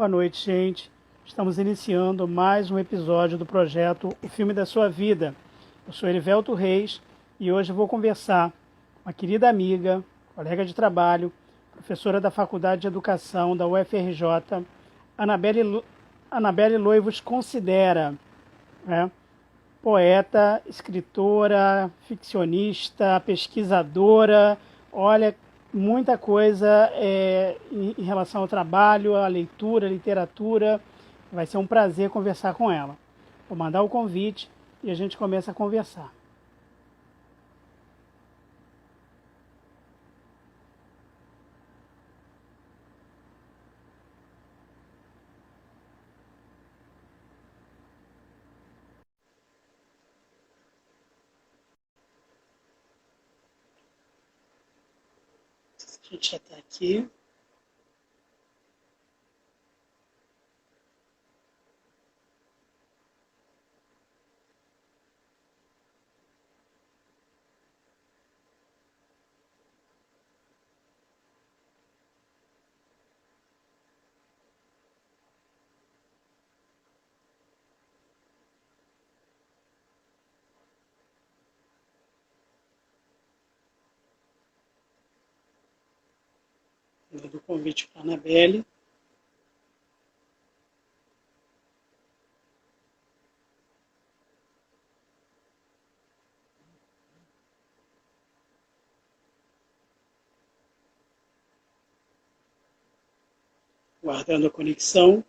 Boa noite, gente. Estamos iniciando mais um episódio do projeto O Filme da Sua Vida. Eu sou Erivelto Reis e hoje vou conversar com uma querida amiga, colega de trabalho, professora da Faculdade de Educação da UFRJ, Anabelle Loivos Considera, né? Poeta, escritora, ficcionista, pesquisadora, olha, muita coisa em relação ao trabalho, à leitura, à literatura. Vai ser um prazer conversar com ela. Vou mandar o convite e a gente começa a conversar. A gente já está aqui. Dando o convite para a Anabelle. Guardando a conexão.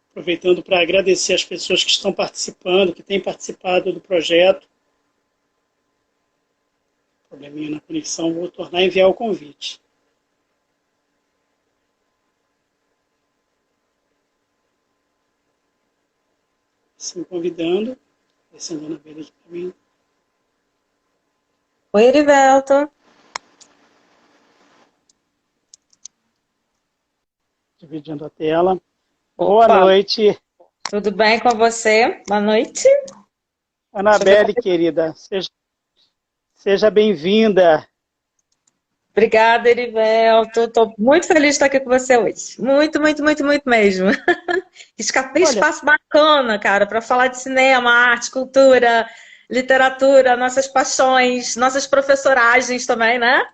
Aproveitando para agradecer as pessoas que estão participando, que têm participado do projeto. Probleminha na conexão, vou tornar a enviar o convite. Assim, convidando. Descendo a Anabelle aqui para mim. Oi, Erivelto. Dividindo a tela. Opa. Boa noite. Tudo bem com você? Boa noite. Anabelle, querida, seja bem-vinda. Obrigada, Erivelto. Estou muito feliz de estar aqui com você hoje. Muito, muito, muito, muito mesmo. Escapei espaço bacana, cara, para falar de cinema, arte, cultura, literatura, nossas paixões, nossas professoragens também, né?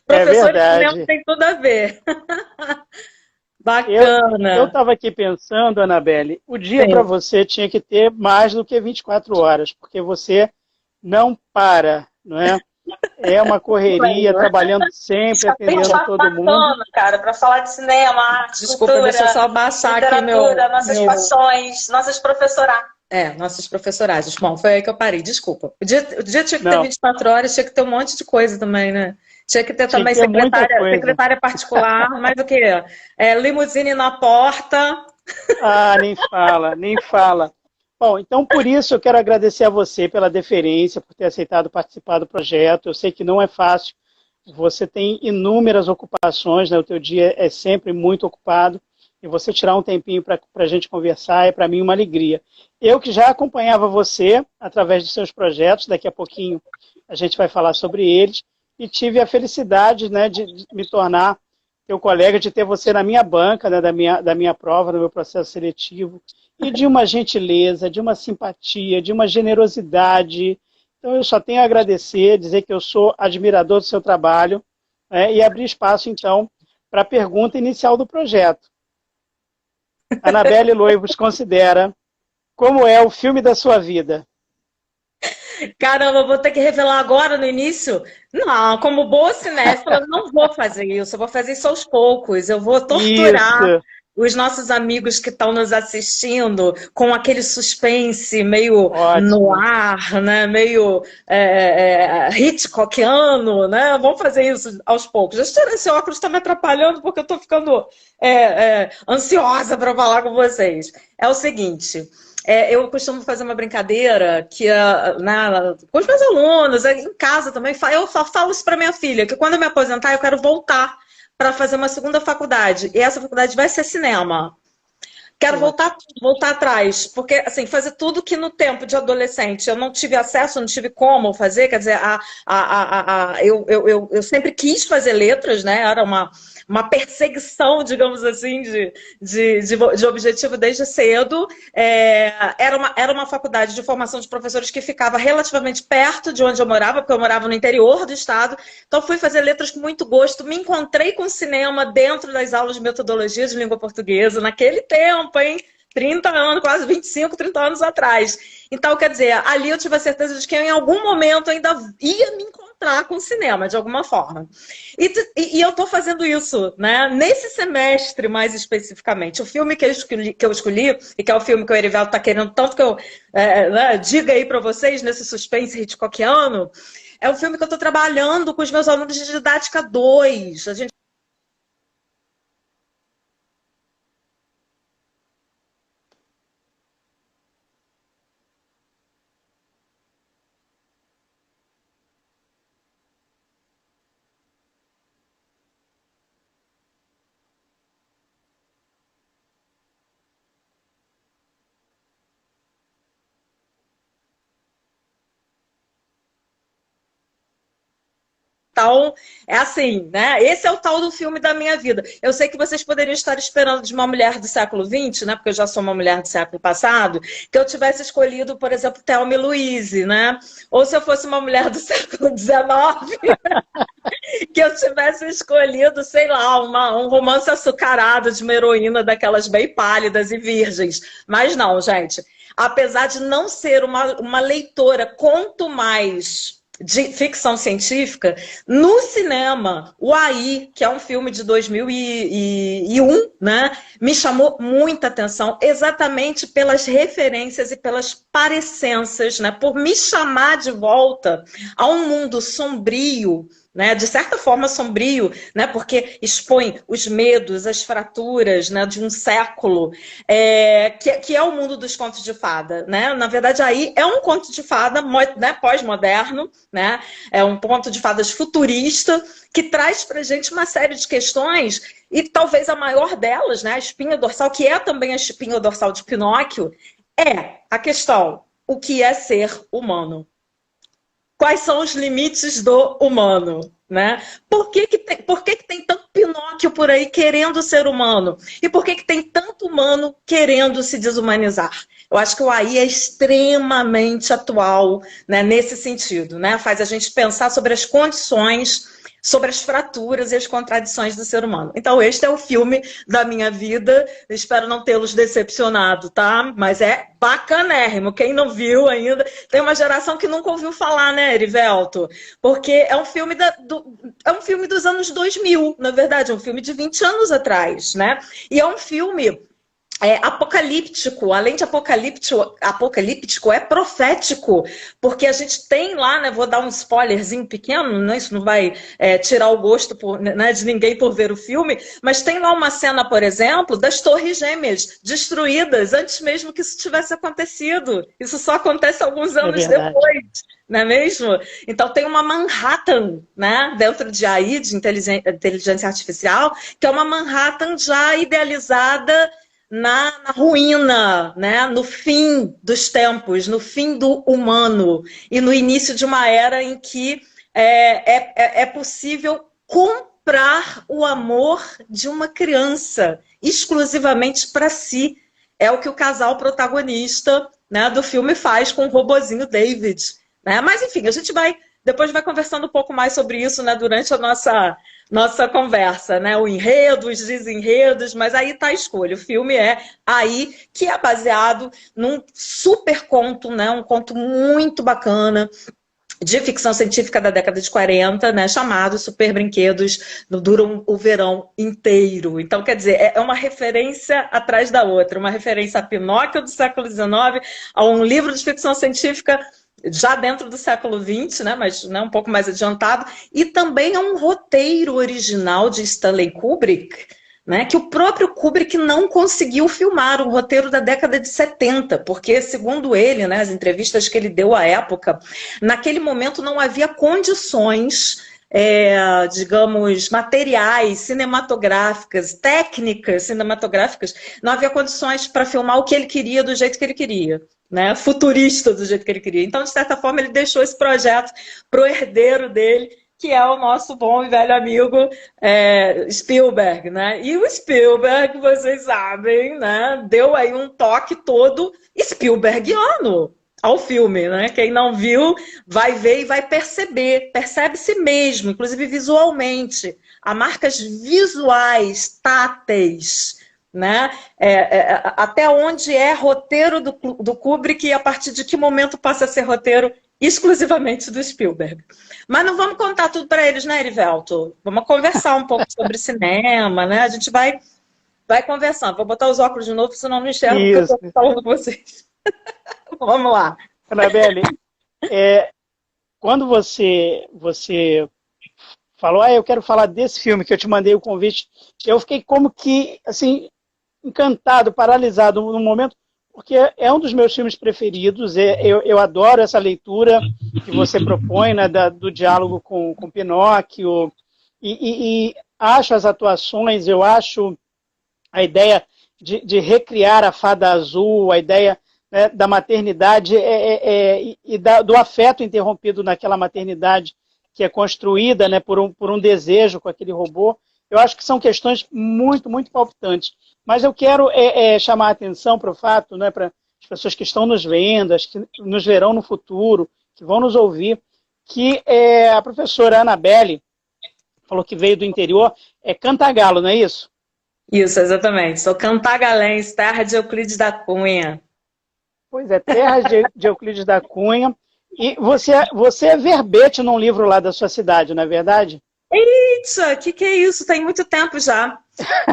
Professores de cinema tem tudo a ver. Bacana. Eu estava aqui pensando, Anabelle, o dia para você tinha que ter mais do que 24 horas, porque você não para, não é? É uma correria, trabalhando sempre, atendendo todo mundo. Bacana, cara, para falar de cinema, arte, desculpa, cultura, deixa eu só baixar aqui nossas paixões, nossas professoragens. Nossas professoragens. Bom, foi aí que eu parei, desculpa. O dia tinha que ter 24 horas, tinha que ter um monte de coisa também, né? Tinha que ter também secretária particular, mais o quê? Limusine na porta. Ah, nem fala, nem fala. Bom, então por isso eu quero agradecer a você pela deferência, por ter aceitado participar do projeto. Eu sei que não é fácil, você tem inúmeras ocupações, né? O teu dia é sempre muito ocupado, e você tirar um tempinho para a gente conversar é para mim uma alegria. Eu que já acompanhava você através de seus projetos, daqui a pouquinho a gente vai falar sobre eles, e tive a felicidade, né, de me tornar teu colega, de ter você na minha banca, né, da minha prova, no meu processo seletivo, e de uma gentileza, de uma simpatia, de uma generosidade. Então eu só tenho a agradecer, dizer que eu sou admirador do seu trabalho, né, e abrir espaço, então, para a pergunta inicial do projeto. Anabelle Loivos Considera, como é o filme da sua vida? Caramba, vou ter que revelar agora no início? Não, como boa cinéfila, eu não vou fazer isso. Eu vou fazer isso aos poucos. Eu vou torturar os nossos amigos que estão nos assistindo com aquele suspense meio no ar, né? Meio Hitchcockiano, né? Vamos fazer isso aos poucos. Esse óculos está me atrapalhando porque eu estou ficando ansiosa para falar com vocês. É o seguinte... eu costumo fazer uma brincadeira que, com os meus alunos, em casa também, eu falo isso para minha filha, que quando eu me aposentar eu quero voltar para fazer uma segunda faculdade, e essa faculdade vai ser cinema. Quero voltar atrás, porque, assim, fazer tudo que no tempo de adolescente eu não tive acesso, não tive como fazer, quer dizer, eu sempre quis fazer letras, né? Era uma perseguição, digamos assim, de objetivo desde cedo. Era uma faculdade de formação de professores que ficava relativamente perto de onde eu morava, porque eu morava no interior do estado. Então, fui fazer letras com muito gosto. Me encontrei com cinema dentro das aulas de metodologia de língua portuguesa, naquele tempo, hein? 30 anos, quase 25, 30 anos atrás. Então, quer dizer, ali eu tive a certeza de que eu, em algum momento, ainda ia me encontrar com o cinema, de alguma forma. E eu estou fazendo isso, né? Nesse semestre, mais especificamente. O filme que eu escolhi, e que é o filme que o Erivelto está querendo tanto que eu diga aí para vocês, nesse suspense hitchcockiano, é um filme que eu estou trabalhando com os meus alunos de didática 2. A gente Então, é assim, né? Esse é o tal do filme da minha vida. Eu sei que vocês poderiam estar esperando de uma mulher do século XX, né? Porque eu já sou uma mulher do século passado, que eu tivesse escolhido, por exemplo, Thelma e Louise, né? Ou se eu fosse uma mulher do século XIX, que eu tivesse escolhido, sei lá, um romance açucarado de uma heroína daquelas bem pálidas e virgens. Mas não, gente. Apesar de não ser uma leitora, quanto mais de ficção científica, no cinema, o AI, que é um filme de 2001, né, me chamou muita atenção, exatamente pelas referências e pelas parecenças, né, por me chamar de volta a um mundo sombrio, né, de certa forma sombrio, né, porque expõe os medos, as fraturas, né, de um século, que é o mundo dos contos de fada. Né? Na verdade, aí é um conto de fada, né, pós-moderno, né, é um conto de fadas futurista, que traz para a gente uma série de questões, e talvez a maior delas, né, a espinha dorsal, que é também a espinha dorsal de Pinóquio, é a questão: o que é ser humano? Quais são os limites do humano? Né? Por que tem tanto Pinóquio por aí querendo ser humano? E por que tem tanto humano querendo se desumanizar? Eu acho que o AI é extremamente atual, né, nesse sentido. Né? Faz a gente pensar sobre as condições, sobre as fraturas e as contradições do ser humano. Então, este é o filme da minha vida. Eu espero não tê-los decepcionado, tá? Mas é bacanérrimo. Quem não viu ainda... Tem uma geração que nunca ouviu falar, né, Erivelto? Porque é um filme, é um filme dos anos 2000, na verdade. É um filme de 20 anos atrás, né? E é um filme... apocalíptico, além de apocalíptico, é profético, porque a gente tem lá, né, vou dar um spoilerzinho pequeno, né, isso não vai tirar o gosto né, de ninguém por ver o filme, mas tem lá uma cena, por exemplo, das Torres Gêmeas destruídas antes mesmo que isso tivesse acontecido. Isso só acontece alguns anos depois. Não é mesmo? Então tem uma Manhattan, né, dentro de AI, de inteligência artificial, que é uma Manhattan já idealizada na ruína, né? No fim dos tempos, no fim do humano e no início de uma era em que é possível comprar o amor de uma criança exclusivamente para si. É o que o casal protagonista, né, do filme faz com o robozinho David. Né? Mas, enfim, a gente depois vai conversando um pouco mais sobre isso, né, durante a nossa conversa, né? O enredo, os desenredos, mas aí tá a escolha. O filme é AI, que é baseado num super conto, né? Um conto muito bacana de ficção científica da década de 40, né? Chamado Super Brinquedos Duram o Verão Inteiro. Então, quer dizer, é uma referência atrás da outra. Uma referência a Pinóquio do século XIX, a um livro de ficção científica já dentro do século XX, né, mas um pouco mais adiantado, e também é um roteiro original de Stanley Kubrick, né, que o próprio Kubrick não conseguiu filmar, um roteiro da década de 70, porque, segundo ele, né, as entrevistas que ele deu à época, naquele momento não havia condições digamos, materiais cinematográficas, técnicas cinematográficas, não havia condições para filmar o que ele queria do jeito que ele queria, né? Futurista do jeito que ele queria. Então, de certa forma, ele deixou esse projeto para o herdeiro dele, que é o nosso bom e velho amigo Spielberg, né? E o Spielberg, vocês sabem, né? Deu aí um toque todo Spielbergiano ao filme, né? Quem não viu vai ver e vai perceber, percebe-se mesmo, inclusive visualmente, há marcas visuais, táteis, né? Até onde é roteiro do Kubrick e a partir de que momento passa a ser roteiro exclusivamente do Spielberg. Mas não vamos contar tudo para eles, né, Erivelto? Vamos conversar um pouco sobre cinema, né? A gente vai conversando. Vou botar os óculos de novo, senão não enxergo o que eu estou falando com vocês. Vamos lá. Anabelle, quando você falou, eu quero falar desse filme que eu te mandei o convite, eu fiquei como que, assim, encantado, paralisado no momento, porque é um dos meus filmes preferidos, eu adoro essa leitura que você propõe, né, do diálogo com Pinóquio, e acho as atuações, eu acho a ideia de recriar a fada azul, a ideia, né, da maternidade e do afeto interrompido naquela maternidade que é construída, né, por um desejo com aquele robô. Eu acho que são questões muito, muito palpitantes. Mas eu quero chamar a atenção para o fato, né, para as pessoas que estão nos vendo, as que nos verão no futuro, que vão nos ouvir, que a professora Anabelle falou que veio do interior, é Cantagalo, não é isso? Isso, exatamente. Sou cantagalense, terra de Euclides da Cunha. Pois é, terra de Euclides da Cunha. E você é verbete num livro lá da sua cidade, não é verdade? Eita, que é isso? Tem muito tempo já.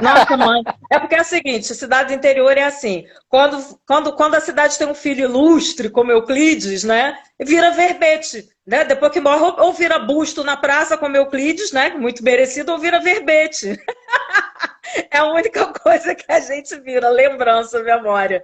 Nossa, mãe. É porque é o seguinte, a cidade do interior é assim, quando a cidade tem um filho ilustre, como Euclides, né, vira verbete, né? Depois que morre, ou vira busto na praça, como Euclides, né, muito merecido, ou vira verbete. É a única coisa que a gente vira, lembrança, memória.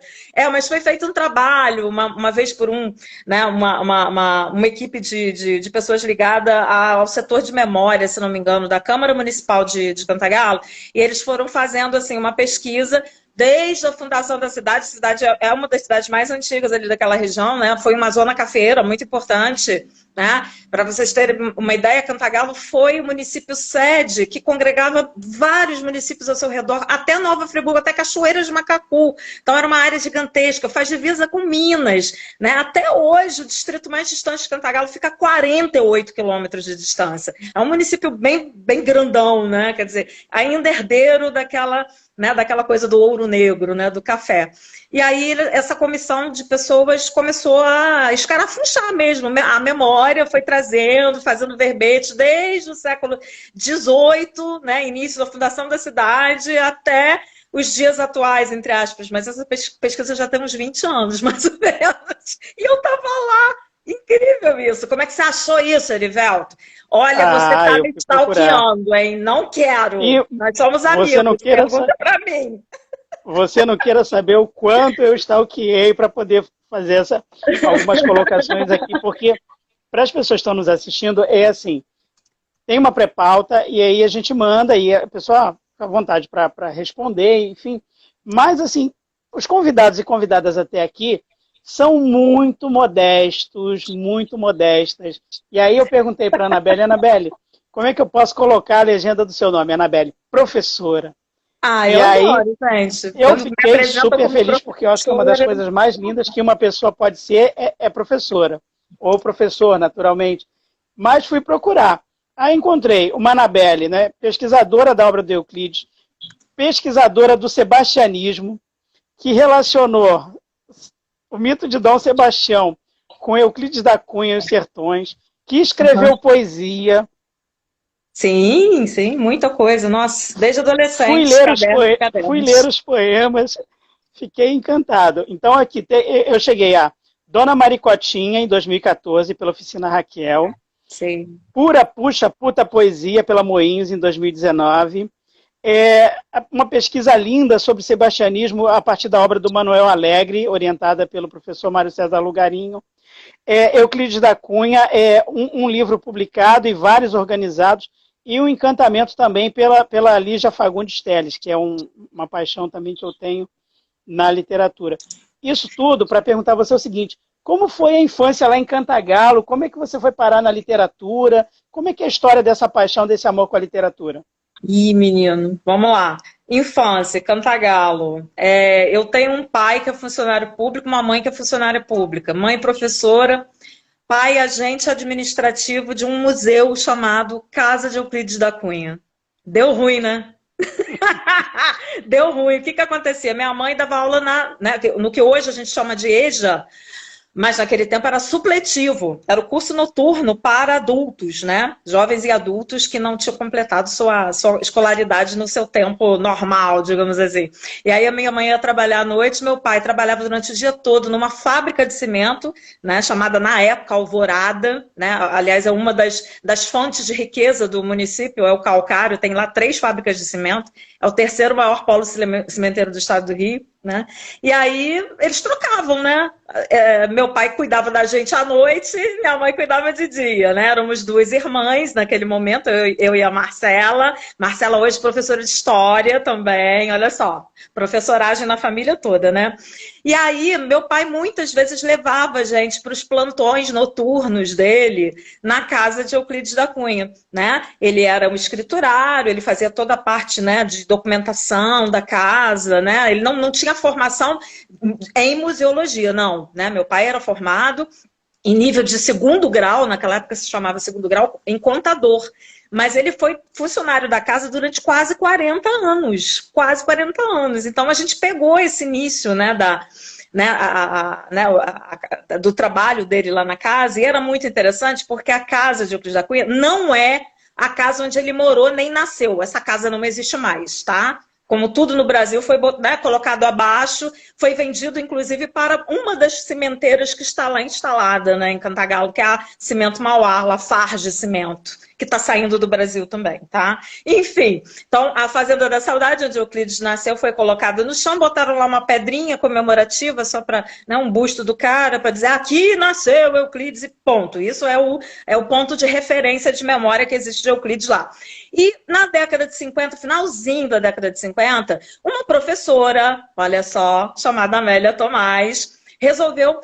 Mas foi feito um trabalho, uma vez por uma equipe de pessoas ligada ao setor de memória, se não me engano, da Câmara Municipal de Cantagalo, e eles foram fazendo assim, uma pesquisa desde a fundação da cidade. A cidade é uma das cidades mais antigas ali daquela região, né? Foi uma zona cafeeira muito importante, né? Para vocês terem uma ideia, Cantagalo foi o município sede que congregava vários municípios ao seu redor, até Nova Friburgo, até Cachoeiras de Macacu. Então era uma área gigantesca, faz divisa com Minas, né? Até hoje o distrito mais distante de Cantagalo fica a 48 quilômetros de distância. É um município bem, bem grandão, né? Quer dizer, ainda herdeiro daquela coisa do ouro negro, né, do café. E aí essa comissão de pessoas começou a escarafunchar mesmo, a memória foi trazendo, fazendo verbete desde o século XVIII, né, início da fundação da cidade, até os dias atuais, entre aspas, mas essa pesquisa já tem uns 20 anos, mais ou menos, e eu estava lá. Incrível isso. Como é que você achou isso, Erivelto? Olha, você está me stalkeando, hein? Não quero. Nós somos amigos. Pergunta para mim. Você não queira saber o quanto eu stalkeei para poder fazer algumas colocações aqui, porque para as pessoas que estão nos assistindo, é assim, tem uma pré-pauta e aí a gente manda e a pessoa fica à vontade para responder, enfim. Mas, assim, os convidados e convidadas até aqui são muito modestos, muito modestas. E aí eu perguntei para a Anabelle, como é que eu posso colocar a legenda do seu nome, Anabelle? Professora. Eu adoro, gente. Eu fiquei super feliz, porque eu acho que uma das coisas mais lindas que uma pessoa pode ser é professora. Ou professor, naturalmente. Mas fui procurar. Aí encontrei uma Anabelle, né, pesquisadora da obra de Euclides, pesquisadora do sebastianismo, que relacionou o mito de Dom Sebastião com Euclides da Cunha e os Sertões, que escreveu poesia. Sim, muita coisa. Nossa, desde adolescente. Fui ler os poemas, fiquei encantado. Então aqui eu cheguei a Dona Maricotinha, em 2014, pela Oficina Raquel. Sim. Pura Puxa Puta Poesia, pela Moinhos, em 2019. Uma pesquisa linda sobre sebastianismo a partir da obra do Manuel Alegre, orientada pelo professor Mário César Lugarinho. Euclides da Cunha é um livro publicado e vários organizados, e o encantamento também pela Lígia Fagundes Telles, que é uma paixão também que eu tenho na literatura. Isso tudo para perguntar a você o seguinte: como foi a infância lá em Cantagalo? Como é que você foi parar na literatura? Como é que é a história dessa paixão, desse amor com a literatura? Ih, menino, vamos lá. Infância, Cantagalo. Eu tenho um pai que é funcionário público, uma mãe que é funcionária pública. Mãe professora, pai agente administrativo de um museu chamado Casa de Euclides da Cunha. Deu ruim, né? Deu ruim. O que acontecia? Minha mãe dava aula no que hoje a gente chama de EJA, mas naquele tempo era supletivo, era o curso noturno para adultos, né? Jovens e adultos que não tinham completado sua escolaridade no seu tempo normal, digamos assim. E aí a minha mãe ia trabalhar à noite, meu pai trabalhava durante o dia todo numa fábrica de cimento, né? Chamada na época Alvorada, né? Aliás, é uma das fontes de riqueza do município, é o calcário, tem lá 3 fábricas de cimento, é o terceiro maior polo cimenteiro do estado do Rio. Né? E aí eles trocavam, né? Meu pai cuidava da gente à noite, minha mãe cuidava de dia, né? Éramos 2 irmãs naquele momento, eu e a Marcela. Marcela hoje professora de história também, olha só, professoragem na família toda, né? E aí meu pai muitas vezes levava a gente para os plantões noturnos dele na casa de Euclides da Cunha, né? Ele era um escriturário, ele fazia toda a parte, né, de documentação da casa, né? Ele não tinha formação em museologia, não, né? Meu pai era formado em nível de 2º grau, naquela época se chamava 2º grau, em contador. Mas ele foi funcionário da casa durante quase 40 anos. Quase 40 anos. Então a gente pegou esse início, né, do trabalho dele lá na casa, e era muito interessante porque a casa de Euclides da Cunha não é a casa onde ele morou nem nasceu. Essa casa não existe mais, tá? Como tudo no Brasil, foi, né, colocado abaixo, foi vendido inclusive para uma das cimenteiras que está lá instalada, né, em Cantagalo, que é a Cimento Mauá, Lafarge Cimento, que está saindo do Brasil também, tá? Enfim, então a Fazenda da Saudade, onde Euclides nasceu, foi colocada no chão, botaram lá uma pedrinha comemorativa, só para, né, um busto do cara, para dizer aqui nasceu Euclides e ponto. Isso é o ponto de referência de memória que existe de Euclides lá. E na década de 50, finalzinho da década de 50, uma professora, olha só, chamada Amélia Tomás, resolveu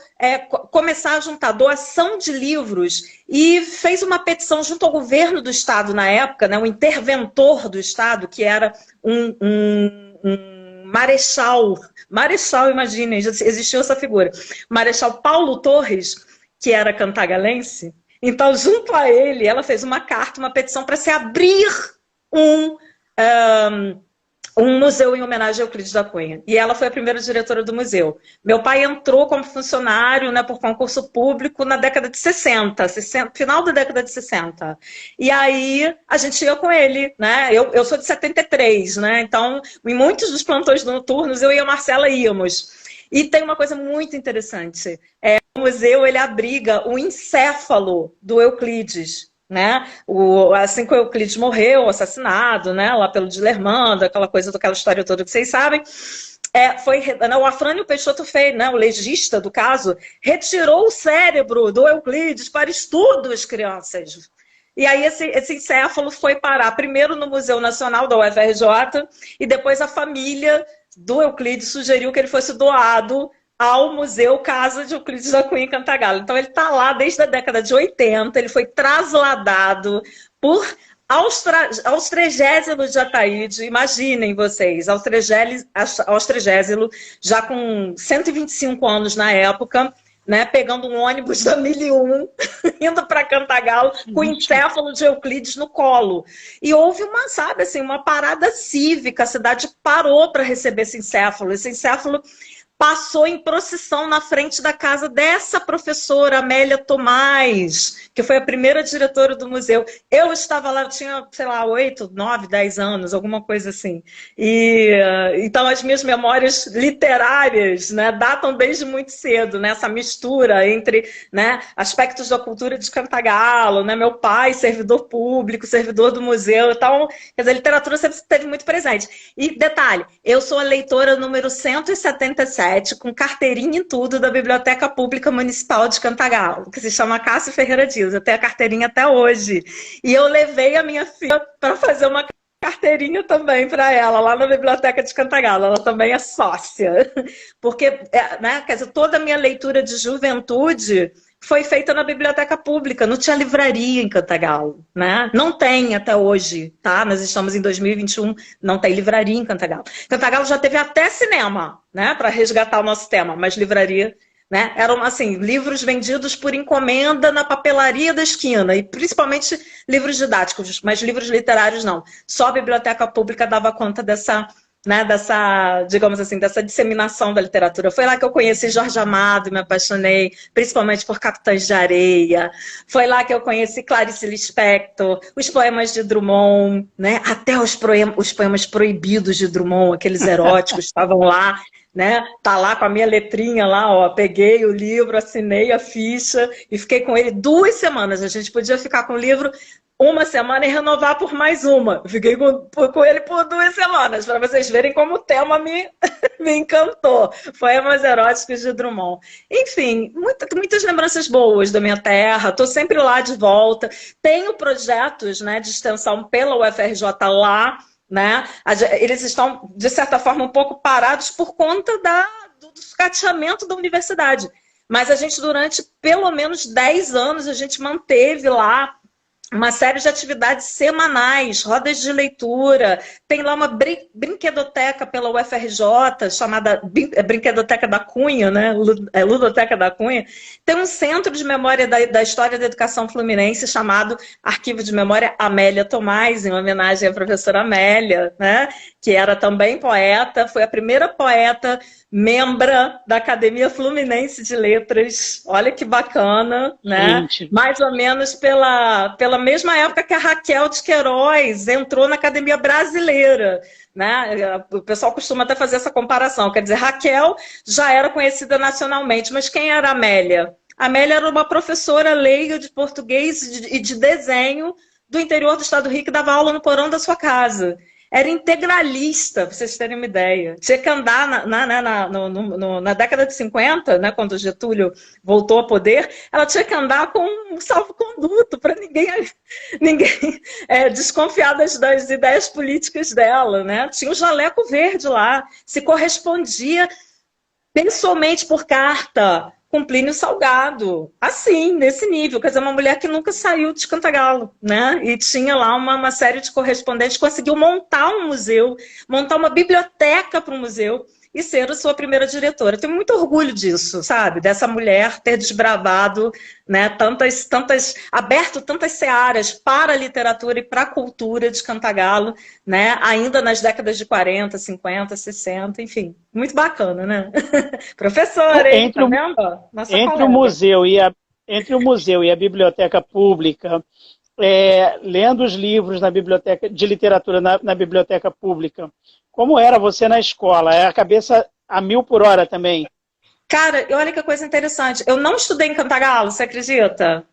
começar a juntar doação de livros e fez uma petição junto ao governo do estado na época, né, o interventor do estado, que era um marechal, imaginem, já existiu essa figura, Marechal Paulo Torres, que era cantagalense. Então, junto a ele, ela fez uma carta, uma petição para se abrir um museu em homenagem a Euclides da Cunha. E ela foi a primeira diretora do museu. Meu pai entrou como funcionário, né, por concurso público na década de 60, final da década de 60. E aí a gente ia com ele, né? Eu sou de 73, né? Então, em muitos dos plantões noturnos, eu e a Marcela íamos. E tem uma coisa muito interessante. O museu, ele abriga o encéfalo do Euclides, né? Assim que o Euclides morreu, assassinado, né? Lá pelo Dilermando, aquela coisa, daquela história toda que vocês sabem. O Afrânio Peixoto Feio, né, o legista do caso, retirou o cérebro do Euclides para estudo das crianças. E aí esse encéfalo foi parar primeiro no Museu Nacional da UFRJ e depois a família do Euclides sugeriu que ele fosse doado ao Museu Casa de Euclides da Cunha em Cantagalo. Então ele está lá desde a década de 80, ele foi trasladado aos 30º de Ataíde, imaginem vocês, aos 30º, já com 125 anos na época, né, pegando um ônibus da 1001, indo para Cantagalo, com o encéfalo de Euclides no colo. E houve uma parada cívica, a cidade parou para receber esse encéfalo. Esse encéfalo passou em procissão na frente da casa dessa professora, Amélia Tomás, que foi a primeira diretora do museu. Eu estava lá, eu tinha, sei lá, 8, 9, 10 anos, alguma coisa assim. Então as minhas memórias literárias, né, datam desde muito cedo, né, essa mistura entre, né, aspectos da cultura de Cantagalo, né, meu pai, servidor público, servidor do museu. Então, quer dizer, a literatura sempre esteve muito presente. E detalhe, eu sou a leitora número 177 17, com carteirinha e tudo, da Biblioteca Pública Municipal de Cantagalo, que se chama Cássio Ferreira Dias. Eu tenho a carteirinha até hoje. E eu levei a minha filha para fazer uma carteirinha também para ela, lá na Biblioteca de Cantagalo. Ela também é sócia. Porque, né, quer dizer, toda a minha leitura de juventude foi feita na biblioteca pública, não tinha livraria em Cantagalo, né? Não tem até hoje, tá? Nós estamos em 2021, não tem livraria em Cantagalo. Cantagalo já teve até cinema, né? Para resgatar o nosso tema, mas livraria, né? Eram, assim, livros vendidos por encomenda na papelaria da esquina, e principalmente livros didáticos, mas livros literários não. Só a biblioteca pública dava conta dessa, né, digamos assim, dessa disseminação da literatura. Foi lá que eu conheci Jorge Amado e me apaixonei, principalmente por Capitães de Areia. Foi lá que eu conheci Clarice Lispector, os poemas de Drummond, né, até os poemas proibidos de Drummond, aqueles eróticos, estavam lá, né? Tá lá com a minha letrinha lá, ó. Peguei o livro, assinei a ficha e fiquei com ele 2 semanas. A gente podia ficar com o livro 1 semana e renovar por mais uma. Fiquei com ele por 2 semanas, para vocês verem como o tema me encantou. Poemas eróticos de Drummond. Enfim, muitas lembranças boas da minha terra. Estou sempre lá de volta. Tenho projetos, né, de extensão pela UFRJ lá, né? Eles estão, de certa forma, um pouco parados por conta do sucateamento da universidade. Mas a gente, durante pelo menos 10 anos, a gente manteve lá uma série de atividades semanais, rodas de leitura. Tem lá uma brinquedoteca pela UFRJ, chamada Brinquedoteca da Cunha, né? Ludoteca da Cunha. Tem um centro de memória da história da educação fluminense chamado Arquivo de Memória Amélia Tomás, em homenagem à professora Amélia, né? Que era também poeta, foi a primeira poeta membra da Academia Fluminense de Letras. Olha que bacana, né? Gente. Mais ou menos pela mesma época que a Raquel de Queiroz entrou na Academia Brasileira, né? O pessoal costuma até fazer essa comparação. Quer dizer, Raquel já era conhecida nacionalmente, mas quem era a Amélia? A Amélia era uma professora leiga de português e de desenho do interior do estado do Rio, que dava aula no porão da sua casa. Era integralista, para vocês terem uma ideia. Tinha que andar na década de 50, né, quando o Getúlio voltou ao poder, ela tinha que andar com um salvo-conduto para ninguém desconfiar das ideias políticas dela, né? Tinha o jaleco verde lá, se correspondia pessoalmente por carta com Plínio Salgado, assim, nesse nível. Quer dizer, uma mulher que nunca saiu de Cantagalo, né? E tinha lá uma série de correspondentes, conseguiu montar um museu, montar uma biblioteca para o museu e ser a sua primeira diretora. Eu tenho muito orgulho disso, sabe? Dessa mulher ter desbravado, né, aberto tantas searas para a literatura e para a cultura de Cantagalo, né? Ainda nas décadas de 40, 50, 60, enfim. Muito bacana, né? Professora, hein? Tá vendo? Entre o museu e a biblioteca pública, lendo os livros na biblioteca de literatura na biblioteca pública, como era você na escola? É a cabeça a 1000 por hora também? Cara, olha que coisa interessante. Eu não estudei em Cantagalo, você acredita?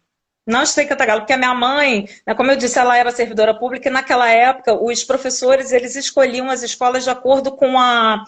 Não estudei em Cantagalo, porque a minha mãe, né, como eu disse, ela era servidora pública, e naquela época os professores eles escolhiam as escolas de acordo com a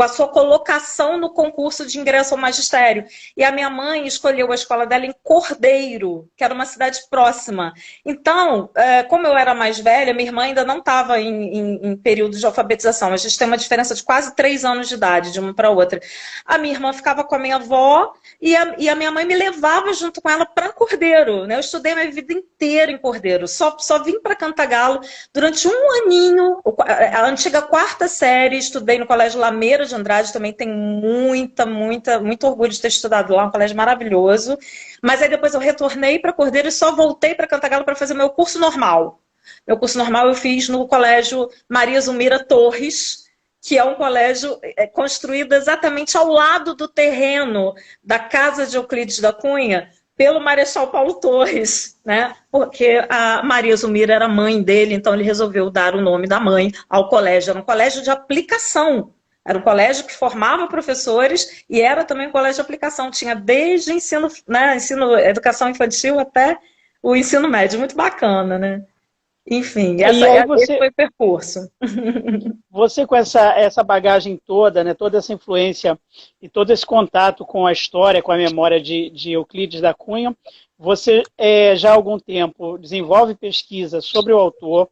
sua colocação no concurso de ingresso ao magistério. E a minha mãe escolheu a escola dela em Cordeiro, que era uma cidade próxima. Então, como eu era mais velha, minha irmã ainda não estava em período de alfabetização. A gente tem uma diferença de quase 3 anos de idade, de uma para outra. A minha irmã ficava com a minha avó e a minha mãe me levava junto com ela para Cordeiro, né? Eu estudei minha vida inteira em Cordeiro. Só vim para Cantagalo durante um aninho, a antiga 4ª série, estudei no Colégio Lameira de Andrade, também tenho muito orgulho de ter estudado lá, um colégio maravilhoso. Mas aí depois eu retornei para Cordeiro e só voltei para Cantagalo para fazer meu curso normal. Meu curso normal eu fiz no Colégio Maria Zumira Torres, que é um colégio construído exatamente ao lado do terreno da casa de Euclides da Cunha, pelo Marechal Paulo Torres, né? Porque a Maria Zumira era mãe dele, então ele resolveu dar o nome da mãe ao colégio. Era um colégio de aplicação. Era um colégio que formava professores e era também um colégio de aplicação. Tinha desde educação infantil até o ensino médio. Muito bacana, né? Enfim, esse foi o percurso. Você com essa bagagem toda, né, toda essa influência e todo esse contato com a história, com a memória de Euclides da Cunha, você já há algum tempo desenvolve pesquisa sobre o autor,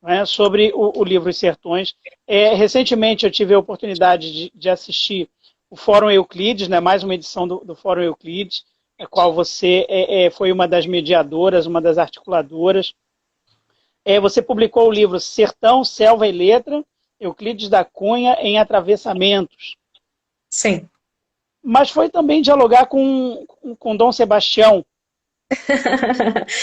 né, sobre o livro Os Sertões. Recentemente eu tive a oportunidade de assistir o Fórum Euclides, né, mais uma edição do Fórum Euclides, a qual você foi uma das mediadoras, uma das articuladoras. Você publicou o livro Sertão, Selva e Letra, Euclides da Cunha em Atravessamentos. Sim. Mas foi também dialogar com Dom Sebastião.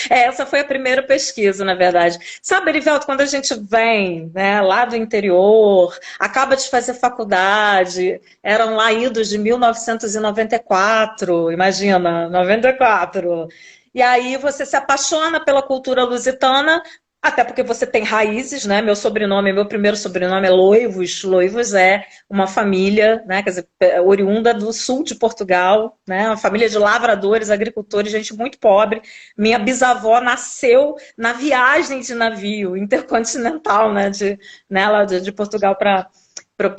Essa foi a primeira pesquisa, na verdade. Sabe, Erivelto, quando a gente vem, né, lá do interior, acaba de fazer faculdade, eram lá idos de 1994, imagina, 94. E aí você se apaixona pela cultura lusitana, até porque você tem raízes, né? Meu primeiro sobrenome é Loivos. Loivos é uma família, né? Quer dizer, oriunda do sul de Portugal, né? Uma família de lavradores, agricultores, gente muito pobre. Minha bisavó nasceu na viagem de navio intercontinental, né? De Portugal para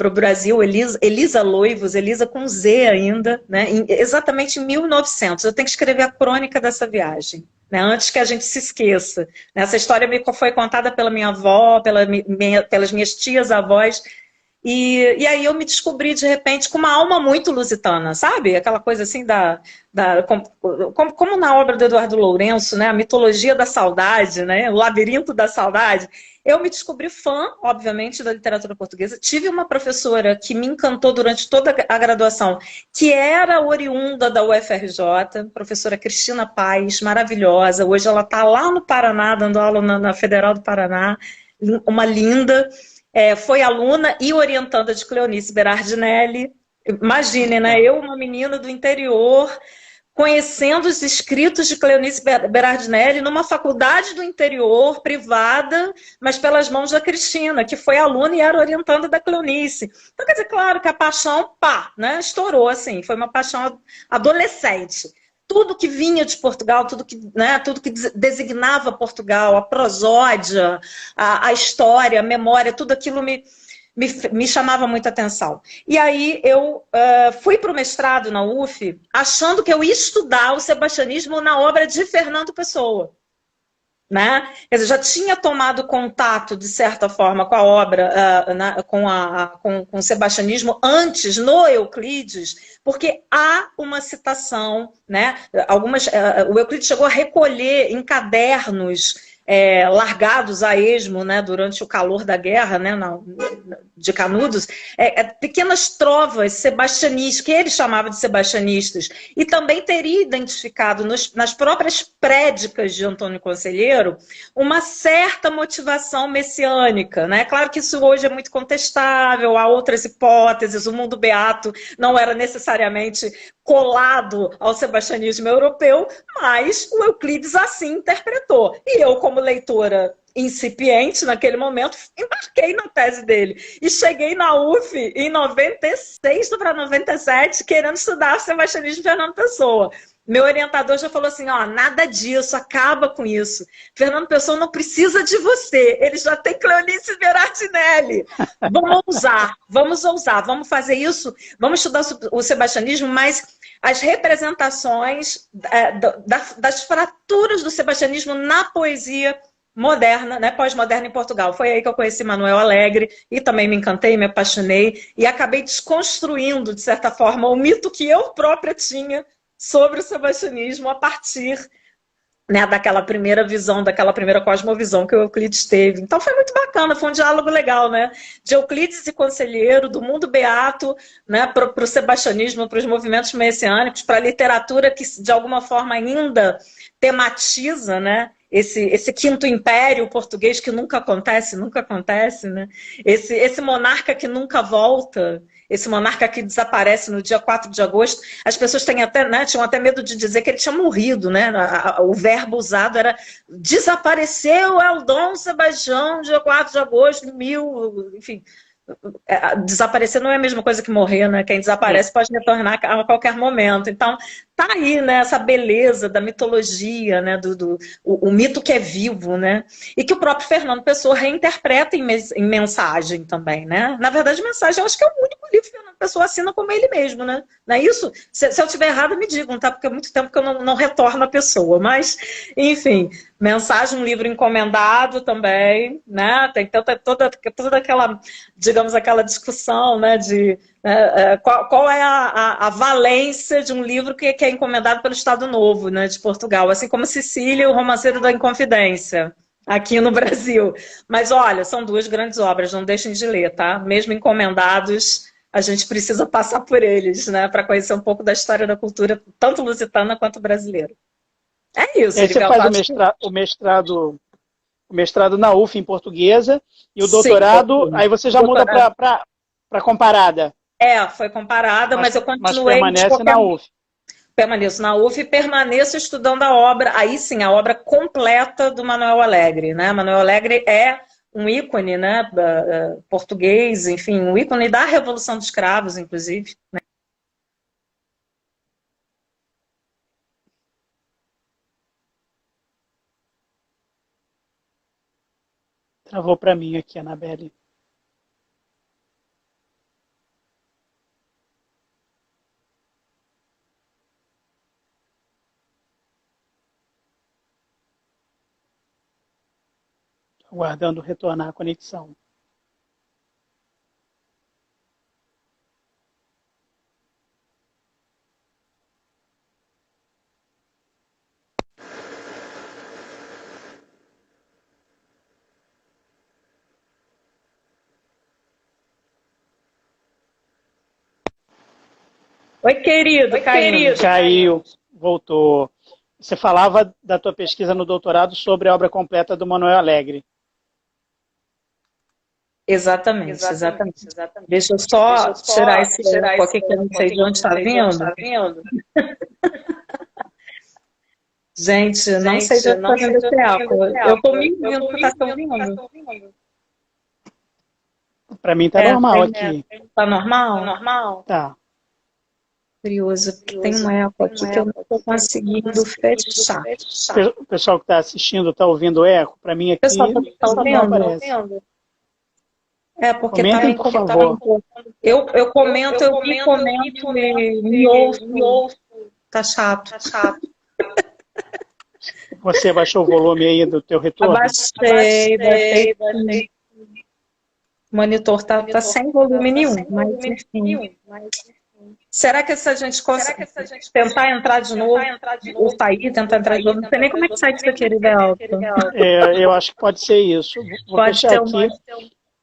o Brasil, Elisa Loivos, Elisa com Z ainda, né? Exatamente em 1900. Eu tenho que escrever a crônica dessa viagem. Né, antes que a gente se esqueça. Essa história me foi contada pela minha avó, pelas minhas tias-avós, e aí eu me descobri, de repente, com uma alma muito lusitana, sabe? Aquela coisa assim, como na obra do Eduardo Lourenço, né? A mitologia da saudade, né? O labirinto da saudade. Eu me descobri fã, obviamente, da literatura portuguesa. Tive uma professora que me encantou durante toda a graduação, que era oriunda da UFRJ, professora Cristina Paes, maravilhosa. Hoje ela está lá no Paraná, dando aula na Federal do Paraná, uma linda. Foi aluna e orientanda de Cleonice Berardinelli. Imagine, né? Eu, uma menina do interior, conhecendo os escritos de Cleonice Berardinelli numa faculdade do interior, privada, mas pelas mãos da Cristina, que foi aluna e era orientanda da Cleonice. Então, quer dizer, claro que a paixão, né, estourou, assim, foi uma paixão adolescente. Tudo que vinha de Portugal, tudo que designava Portugal, a prosódia, a história, a memória, tudo aquilo me chamava muita atenção. E aí eu fui para o mestrado na UF, achando que eu ia estudar o sebastianismo na obra de Fernando Pessoa. Né? Quer dizer, já tinha tomado contato, de certa forma, com a obra, com o sebastianismo antes, no Euclides, porque há uma citação, né? O Euclides chegou a recolher em cadernos largados a esmo, né, durante o calor da guerra, né, de Canudos, pequenas trovas sebastianistas, que ele chamava de sebastianistas, e também teria identificado nas próprias prédicas de Antônio Conselheiro uma certa motivação messiânica, né? Claro que isso hoje é muito contestável, há outras hipóteses, o mundo beato não era necessariamente colado ao sebastianismo europeu, mas o Euclides assim interpretou. E eu, como leitora incipiente naquele momento, embarquei na tese dele. E cheguei na UF em 96 para 97, querendo estudar o sebastianismo de Fernando Pessoa. Meu orientador já falou assim, ó, nada disso, acaba com isso. Fernando Pessoa não precisa de você, ele já tem Cleonice Berardinelli. Vamos ousar, vamos fazer isso, vamos estudar o sebastianismo, mas as representações das fraturas do sebastianismo na poesia moderna, né, pós-moderna em Portugal. Foi aí que eu conheci Manuel Alegre e também me encantei, me apaixonei e acabei desconstruindo, de certa forma, o mito que eu própria tinha sobre o sebastianismo a partir, né, daquela primeira visão, daquela primeira cosmovisão que o Euclides teve. Então foi muito bacana, foi um diálogo legal, né? De Euclides e Conselheiro, do mundo beato, né, para o sebastianismo, para os movimentos messiânicos, para a literatura que de alguma forma ainda tematiza, né, esse quinto império português que nunca acontece, né? Esse monarca que nunca volta, esse monarca que desaparece no dia 4 de agosto. As pessoas tinham até medo de dizer que ele tinha morrido, né? O verbo usado era desapareceu o Dom Sebastião, dia 4 de agosto de enfim. Desaparecer não é a mesma coisa que morrer, né? Quem desaparece pode retornar a qualquer momento. Então, tá aí, né, essa beleza da mitologia, né, o mito que é vivo, né, e que o próprio Fernando Pessoa reinterpreta em mensagem também, né. Na verdade, mensagem eu acho que é o único livro que o Fernando Pessoa assina como ele mesmo, né. Não é isso? Se eu estiver errado, me digam, tá? Porque há muito tempo que eu não retorno a pessoa, mas, enfim, mensagem, um livro encomendado também, né, tem toda aquela, digamos, aquela discussão, né, de qual é a valência de um livro que é encomendado pelo Estado Novo, né, de Portugal, assim como Sicília e o Romanceiro da Inconfidência, aqui no Brasil. Mas olha, são duas grandes obras, não deixem de ler, tá? Mesmo encomendados, a gente precisa passar por eles, né, para conhecer um pouco da história da cultura, tanto lusitana quanto brasileira. É isso. E aí você faz o mestrado na UF em portuguesa e o doutorado, aí você já muda para comparada. Foi comparada, mas eu continuei... Mas permanece na UF. Permaneço na UF e permaneço estudando a obra, aí sim, a obra completa do Manuel Alegre, né? Manuel Alegre é um ícone, né, português, enfim, um ícone da Revolução dos Cravos, inclusive, né? Travou para mim aqui, Anabelle. Aguardando retornar a conexão. Oi, querido, Caiu, voltou. Você falava da tua pesquisa no doutorado sobre a obra completa do Manuel Alegre. Exatamente. Deixa eu só tirar esse eco aqui que eu não sei de onde está vindo. Gente, não sei de onde está vindo esse eco. Eu estou me ouvindo, você está ouvindo? Para mim está normal aqui. Está normal? Tá. Curioso, porque tem um eco aqui que eu não estou conseguindo fechar. O pessoal que está assistindo está ouvindo eco? Para mim aqui pessoal tá ouvindo? aparece. Porque comentem, por favor. Eu comento, eu comento e me ouço. Tá chato. Você abaixou o volume aí do teu retorno? Abaixei. O monitor tá sem volume nenhum, mas enfim. Será que se a gente tentar entrar de novo, ou sair, tentar entrar de novo, não sei nem como é que sai isso aqui, Erivelto. Eu acho que pode ser isso. Vou fechar aqui.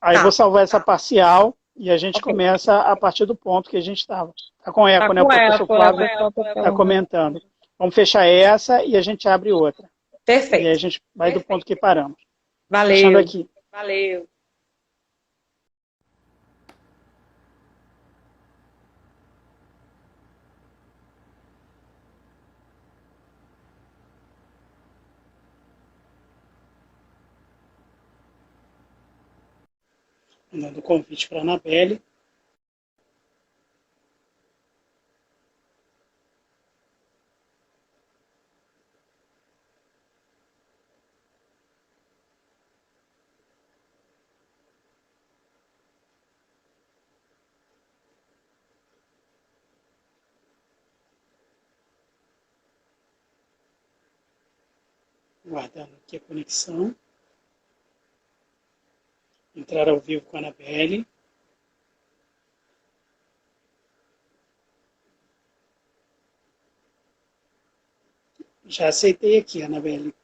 Aí vou salvar essa parcial e a gente começa a partir do ponto que a gente estava. Está com eco, né? O professor Flávio está comentando. Vamos fechar essa e a gente abre outra. Perfeito. E aí a gente vai do ponto que paramos. Valeu. Fechando aqui. Valeu. Mandando convite para a Anabelle. Guardando aqui a conexão. Entrar ao vivo com a Anabelle. Já aceitei aqui, Anabelle.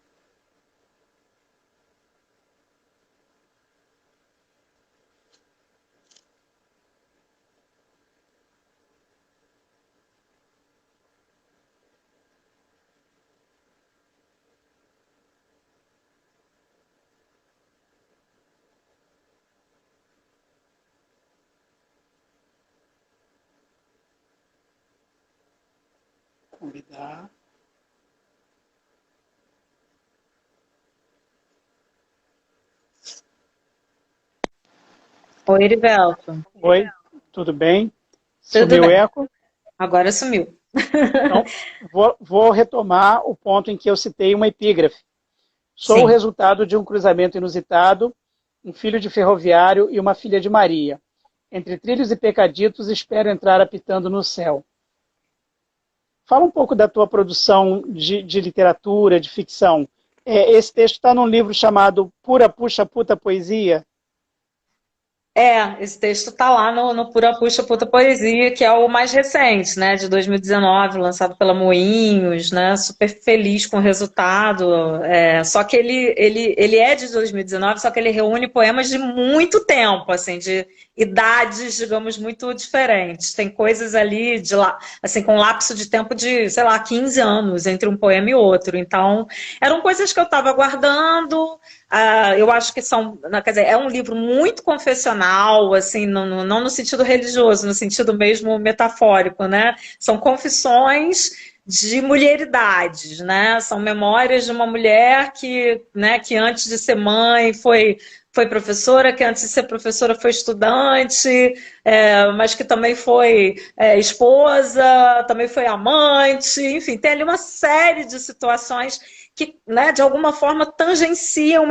Convidar. Oi, Erivelto. Oi, tudo bem? Tudo Sumiu o bem. eco? Agora sumiu. Então, vou retomar o ponto em que eu citei uma epígrafe. Sou Sim. o resultado de um cruzamento inusitado, um filho de ferroviário e uma filha de Maria. Entre trilhos e pecaditos, espero entrar apitando no céu. Fala um pouco da tua produção de literatura, de ficção. Esse texto está num livro chamado Pura Puxa Puta Poesia. Esse texto está lá no Pura Puxa Puta Poesia, que é o mais recente, né, de 2019, lançado pela Moinhos, né, super feliz com o resultado. Só que ele é de 2019, só que ele reúne poemas de muito tempo, assim, de idades, digamos, muito diferentes. Tem coisas ali, assim, com um lapso de tempo de, sei lá, 15 anos entre um poema e outro. Então, eram coisas que eu estava guardando. Eu acho que quer dizer, é um livro muito confessional, assim, não no sentido religioso, no sentido mesmo metafórico, né? São confissões de mulheridades, né? São memórias de uma mulher que antes de ser mãe foi professora, que antes de ser professora foi estudante, mas que também foi esposa, também foi amante, enfim, tem ali uma série de situações que, né, de alguma forma tangenciam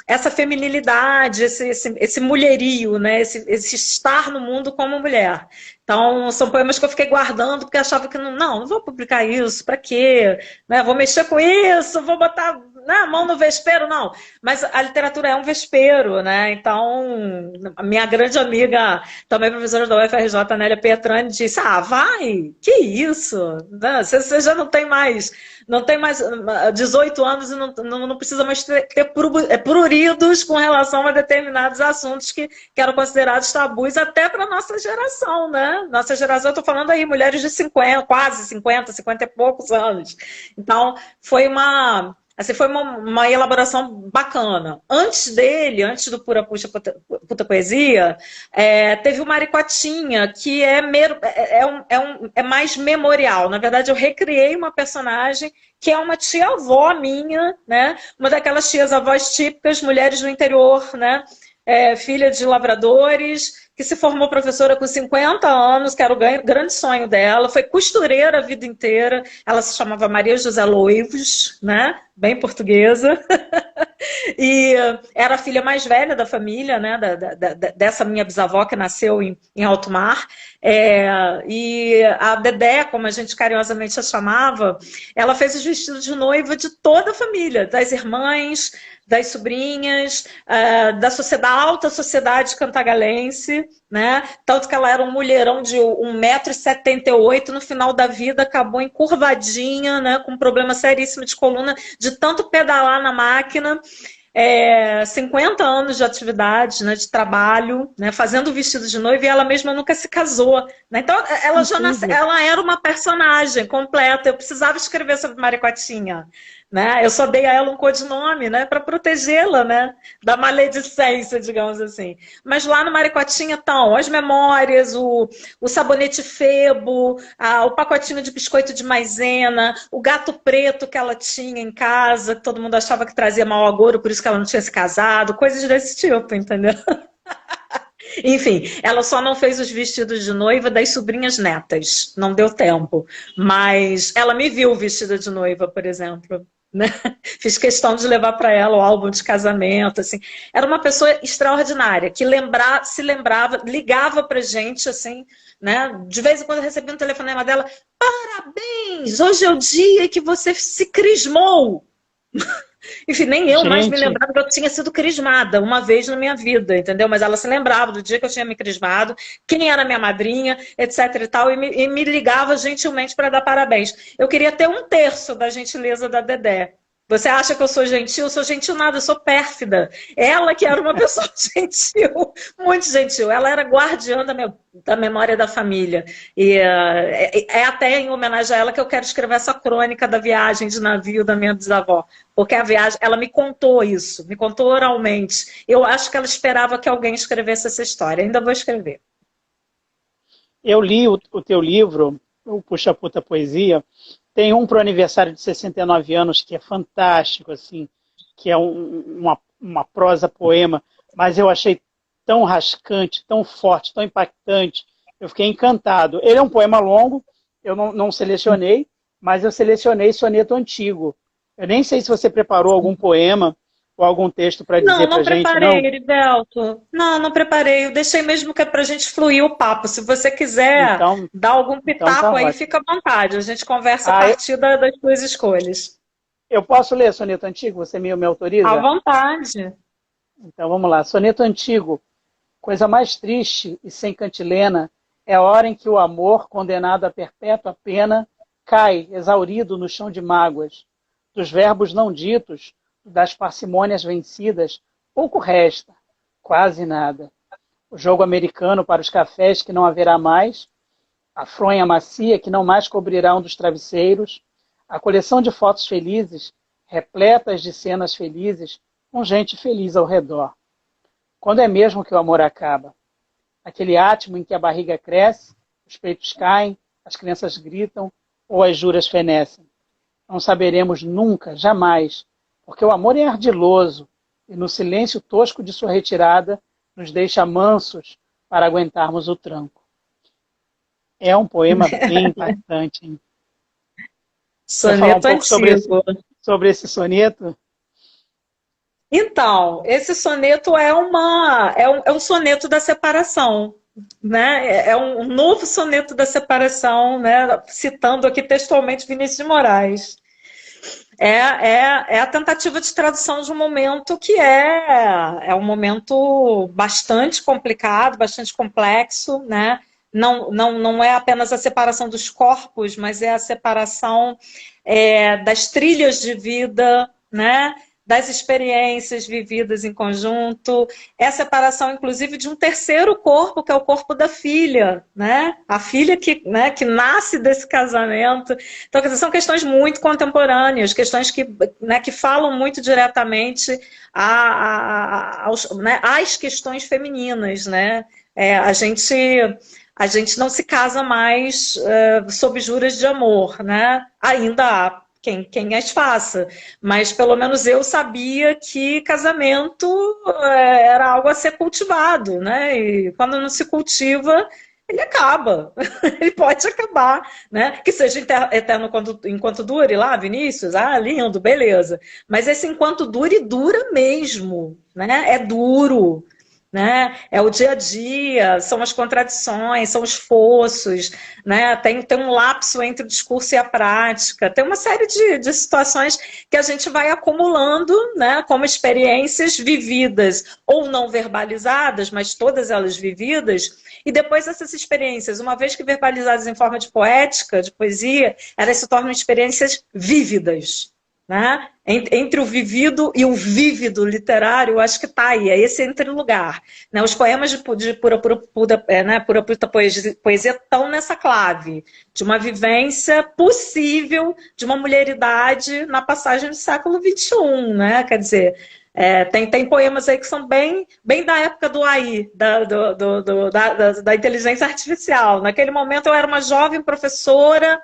essa feminilidade, esse mulherio, né, esse estar no mundo como mulher. Então, são poemas que eu fiquei guardando porque achava que não vou publicar isso, para quê? Né, vou mexer com isso, vou botar a mão no vespeiro, não. Mas a literatura é um vespeiro, né? Então, a minha grande amiga, também professora da UFRJ, Nélia Pietrani, disse, vai, que isso? Você já não tem mais 18 anos e não precisa mais ter pruridos com relação a determinados assuntos que eram considerados tabus até para a nossa geração, né? Nossa geração, eu estou falando aí, mulheres de 50, quase 50 e poucos anos. Então, foi uma elaboração bacana. Antes do Pura Puxa Puta Poesia, teve o Maricotinha, que é mais memorial. Na verdade, eu recriei uma personagem que é uma tia-avó minha, né? Uma daquelas tias-avós típicas, mulheres do interior, né? Filha de lavradores, que se formou professora com 50 anos, que era o grande sonho dela, foi costureira a vida inteira, ela se chamava Maria José Loivos, né? Bem portuguesa, e era a filha mais velha da família, né? Dessa minha bisavó que nasceu em Alto Mar, e a Dedé, como a gente carinhosamente a chamava, ela fez os vestidos de noiva de toda a família, das irmãs, das sobrinhas, da alta sociedade cantagalense, né? Tanto que ela era um mulherão de 1,78 m, no final da vida acabou encurvadinha, né? Com um problema seríssimo de coluna, de tanto pedalar na máquina. 50 anos de atividade, né, de trabalho, né, fazendo vestido de noiva, e ela mesma nunca se casou, né? Então ela era uma personagem completa. Eu precisava escrever sobre Maricotinha, né? Eu só dei a ela um codinome, né, para protegê-la, né, da maledicência, digamos assim. Mas lá no Maricotinha estão as memórias, o sabonete Febo, o pacotinho de biscoito de maisena, o gato preto que ela tinha em casa, que todo mundo achava que trazia mau agouro, por isso que ela não tinha se casado, coisas desse tipo, entendeu? Enfim, ela só não fez os vestidos de noiva das sobrinhas netas, não deu tempo. Mas ela me viu vestida de noiva, por exemplo. Né? Fiz questão de levar para ela o álbum de casamento, assim. Era uma pessoa extraordinária, que se lembrava, ligava pra gente, assim, né? De vez em quando eu recebia um telefonema dela: parabéns, hoje é o dia que você se crismou. Enfim, nem eu mais me lembrava que eu tinha sido crismada uma vez na minha vida, entendeu? Mas ela se lembrava do dia que eu tinha me crismado, quem era minha madrinha, etc e tal, e me ligava gentilmente para dar parabéns. Eu queria ter 1/3 da gentileza da Dedé. Você acha que eu sou gentil? Eu sou gentil nada, eu sou pérfida. Ela que era uma pessoa gentil, muito gentil. Ela era guardiã da memória da família. E é até em homenagem a ela que eu quero escrever essa crônica da viagem de navio da minha bisavó. Porque a viagem, ela me contou isso, me contou oralmente. Eu acho que ela esperava que alguém escrevesse essa história. Ainda vou escrever. Eu li o teu livro, o Puxa Puta Poesia. Tem um para o aniversário de 69 anos, que é fantástico, assim, que é uma prosa poema, mas eu achei tão rascante, tão forte, tão impactante. Eu fiquei encantado. Ele é um poema longo, eu não selecionei, mas eu selecionei soneto antigo. Eu nem sei se você preparou algum poema ou algum texto para dizer para a gente, não? Não preparei, Heriberto. Não preparei. Eu deixei mesmo que é para a gente fluir o papo. Se você quiser dar algum pitaco aí, fica à vontade. A gente conversa a partir das suas escolhas. Eu posso ler soneto antigo? Você me autoriza? À vontade. Então vamos lá. Soneto antigo. Coisa mais triste e sem cantilena é a hora em que o amor, condenado a perpétua pena, cai, exaurido no chão de mágoas. Dos verbos não ditos, das parcimônias vencidas, pouco resta, quase nada. O jogo americano para os cafés que não haverá mais, a fronha macia que não mais cobrirá um dos travesseiros, a coleção de fotos felizes, repletas de cenas felizes, com gente feliz ao redor. Quando é mesmo que o amor acaba? Aquele átimo em que a barriga cresce, os peitos caem, as crianças gritam ou as juras fenecem. Não saberemos nunca, jamais, porque o amor é ardiloso e no silêncio tosco de sua retirada nos deixa mansos para aguentarmos o tranco. É um poema bem impactante, hein? Soneto antigo. Sobre esse soneto? Então, esse soneto é um soneto da separação, né? É um novo soneto da separação, né? Citando aqui textualmente Vinícius de Moraes. É a tentativa de tradução de um momento que é um momento bastante complicado, bastante complexo, né? Não é apenas a separação dos corpos, mas é a separação das trilhas de vida, né? Das experiências vividas em conjunto, é a separação, inclusive, de um terceiro corpo, que é o corpo da filha, né? A filha que nasce desse casamento. Então, quer dizer, são questões muito contemporâneas, questões que falam muito diretamente às questões femininas, né? A gente não se casa mais sob juras de amor, né? Ainda há quem as faça, mas pelo menos eu sabia que casamento era algo a ser cultivado, né? E quando não se cultiva, ele acaba, ele pode acabar, né? Que seja eterno enquanto dure lá, Vinícius, lindo, beleza. Mas esse enquanto dure, dura mesmo, né? É duro. Né? É o dia a dia, são as contradições, são os fossos, né? Tem um lapso entre o discurso e a prática, tem uma série de situações que a gente vai acumulando, né? Como experiências vividas ou não verbalizadas, mas todas elas vividas, e depois essas experiências, uma vez que verbalizadas em forma de poética, de poesia, elas se tornam experiências vívidas. Né? Entre o vivido e o vívido literário, eu acho que está aí, é esse entrelugar. Né? Os poemas de pura poesia estão nessa clave, de uma vivência possível de uma mulheridade na passagem do século XXI. Né? Quer dizer, tem poemas aí que são bem da época do AI, da inteligência artificial. Naquele momento eu era uma jovem professora,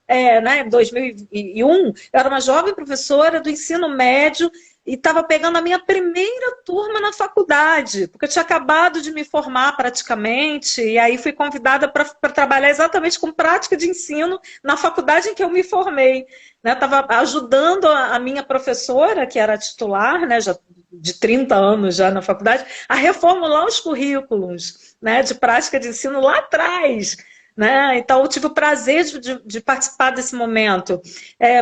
em 2001, eu era uma jovem professora do ensino médio e estava pegando a minha primeira turma na faculdade, porque eu tinha acabado de me formar praticamente, e aí fui convidada para trabalhar exatamente com prática de ensino na faculdade em que eu me formei. Estava ajudando a minha professora, que era titular, né, já de 30 anos já na faculdade, a reformular os currículos, né, de prática de ensino lá atrás. Né? Então, eu tive o prazer de participar desse momento.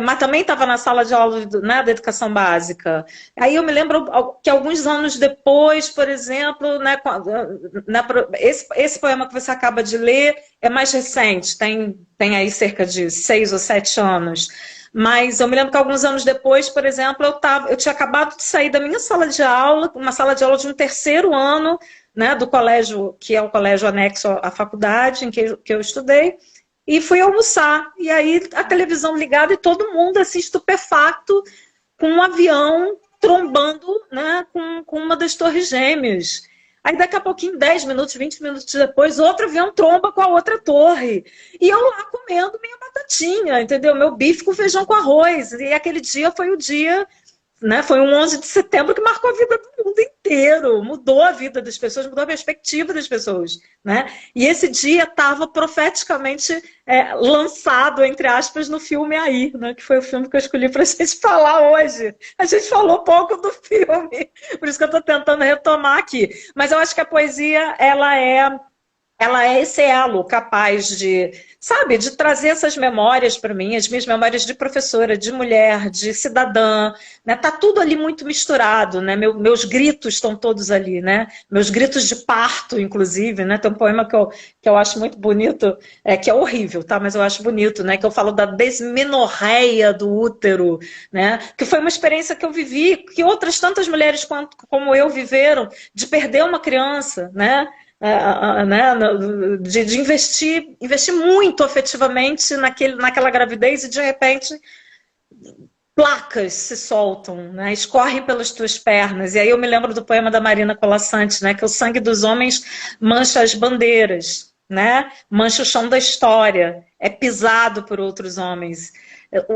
Mas também estava na sala de aula, né, da educação básica. Aí eu me lembro que alguns anos depois, por exemplo, né, esse poema que você acaba de ler é mais recente, tem aí cerca de 6 ou 7 anos. Mas eu me lembro que alguns anos depois, por exemplo, eu tinha acabado de sair da minha sala de aula, uma sala de aula de um terceiro ano, né, do colégio, que é o colégio anexo à faculdade em que eu estudei, e fui almoçar. E aí a televisão ligada e todo mundo assim, estupefacto, com um avião trombando, né, com uma das torres gêmeas. Aí daqui a pouquinho, 10 minutos, 20 minutos depois, outro avião tromba com a outra torre. E eu lá comendo minha batatinha, entendeu? Meu bife com feijão com arroz. E aquele dia foi o dia né? Foi um 11 de setembro que marcou a vida do mundo inteiro, mudou a vida das pessoas, mudou a perspectiva das pessoas, né? E esse dia estava profeticamente lançado, entre aspas, no filme Aí, né? Que foi o filme que eu escolhi para a gente falar hoje. A gente falou pouco do filme, por isso que eu estou tentando retomar aqui. Mas eu acho que a poesia, ela é esse elo capaz de, sabe, de trazer essas memórias para mim, as minhas memórias de professora, de mulher, de cidadã, né? Tá tudo ali muito misturado, né? Meus gritos estão todos ali, né? Meus gritos de parto, inclusive, né? Tem um poema que eu acho muito bonito, que é horrível, tá? Mas eu acho bonito, né? Que eu falo da desmenorreia do útero, né? Que foi uma experiência que eu vivi, que outras tantas mulheres como eu viveram, de perder uma criança, né? Né, de investir muito afetivamente naquela gravidez e de repente placas se soltam, né, escorrem pelas tuas pernas. E aí eu me lembro do poema da Marina Colasanti, né, que o sangue dos homens mancha as bandeiras, né, mancha o chão da história, é pisado por outros homens.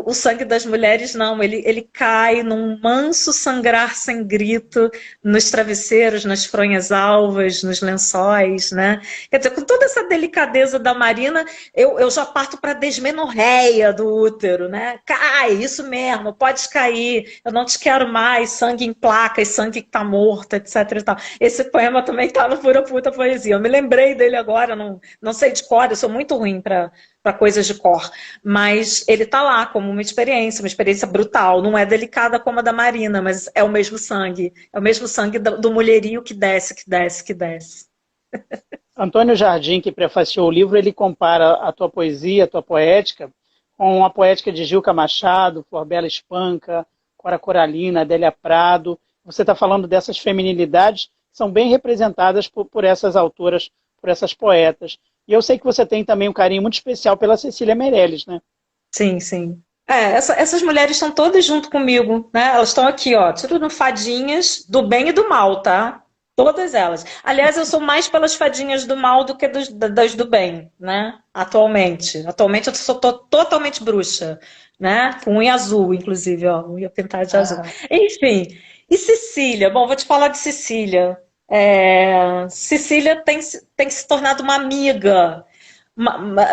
O sangue das mulheres não, ele cai num manso sangrar sem grito nos travesseiros, nas fronhas alvas, nos lençóis, né? Quer dizer, com toda essa delicadeza da Marina, eu já parto para a desmenorreia do útero, né? Cai, isso mesmo, pode cair, eu não te quero mais, sangue em placas, sangue que está morto, etc. E tal. Esse poema também está no Pura Puta Poesia. Eu me lembrei dele agora, não sei de cor, eu sou muito ruim para coisas de cor, mas ele tá lá como uma experiência brutal, não é delicada como a da Marina, mas é o mesmo sangue do mulherio que desce, que desce, que desce. Antônio Jardim, que prefaciou o livro, ele compara a tua poesia, a tua poética, com a poética de Gilca Machado, Flor Bela Espanca, Cora Coralina, Adélia Prado. Você está falando dessas feminilidades que são bem representadas por essas autoras, por essas poetas. E eu sei que você tem também um carinho muito especial pela Cecília Meirelles, né? Sim, sim. Essas mulheres estão todas junto comigo, né? Elas estão aqui, ó, tudo fadinhas do bem e do mal, tá? Todas elas. Aliás, eu sou mais pelas fadinhas do mal do que das do bem, né? Atualmente. Atualmente eu sou totalmente bruxa, né? Com unha azul, inclusive, ó, unha pintada de azul. Enfim. E Cecília? Bom, vou te falar de Cecília. Cecília tem se tornado uma amiga,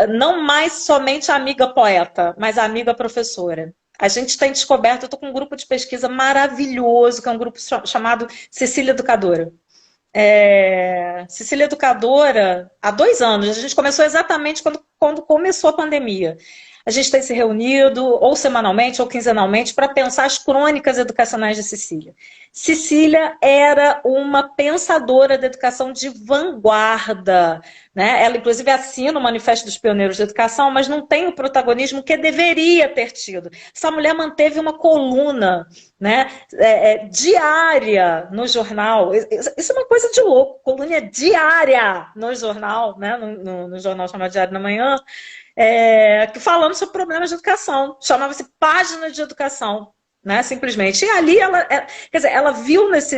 não mais somente a amiga poeta, mas a amiga professora. A gente tem descoberto, eu estou com um grupo de pesquisa maravilhoso, que é um grupo chamado Cecília Educadora. Cecília Educadora, há 2 anos, a gente começou exatamente quando começou a pandemia. A gente tem se reunido, ou semanalmente, ou quinzenalmente, para pensar as crônicas educacionais de Cecília. Cecília era uma pensadora da educação de vanguarda, né? Ela, inclusive, assina o Manifesto dos Pioneiros da Educação, mas não tem o protagonismo que deveria ter tido. Essa mulher manteve uma coluna, né, diária no jornal. Isso é uma coisa de louco, coluna diária no jornal, né, no jornal chamado Diário da Manhã, falando sobre problemas de educação. Chamava-se Página de Educação, né, simplesmente. E ali ela viu nesse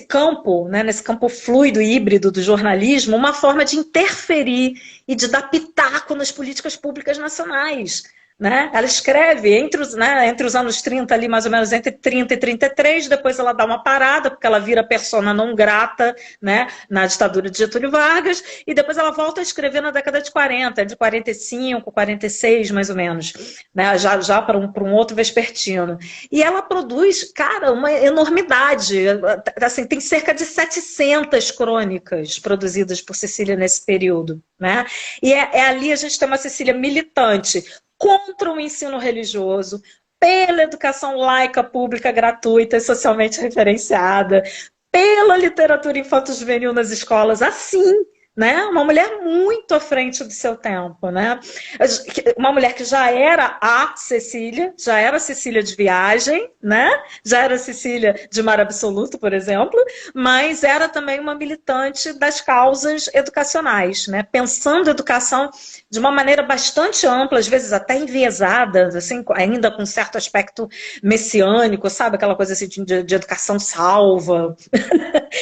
campo, né, nesse campo fluido e híbrido do jornalismo, uma forma de interferir e de dar pitaco nas políticas públicas nacionais. Né? Ela escreve entre os anos 30, ali mais ou menos entre 30 e 33, depois ela dá uma parada, porque ela vira persona não grata, né, na ditadura de Getúlio Vargas, e depois ela volta a escrever na década de 40, entre 45 e 46, mais ou menos, né, já para um outro vespertino. E ela produz, cara, uma enormidade, assim, tem cerca de 700 crônicas produzidas por Cecília nesse período. Né? E ali a gente tem uma Cecília militante contra o ensino religioso, pela educação laica, pública, gratuita e socialmente referenciada, pela literatura infanto-juvenil nas escolas, assim, né? Uma mulher muito à frente do seu tempo, né? Uma mulher que já era a Cecília, já era Cecília de Viagem, né? Já era Cecília de Mar Absoluto, por exemplo, mas era também uma militante das causas educacionais, né? Pensando a educação de uma maneira bastante ampla, às vezes até enviesada, assim, ainda com certo aspecto messiânico, sabe? Aquela coisa assim de educação salva,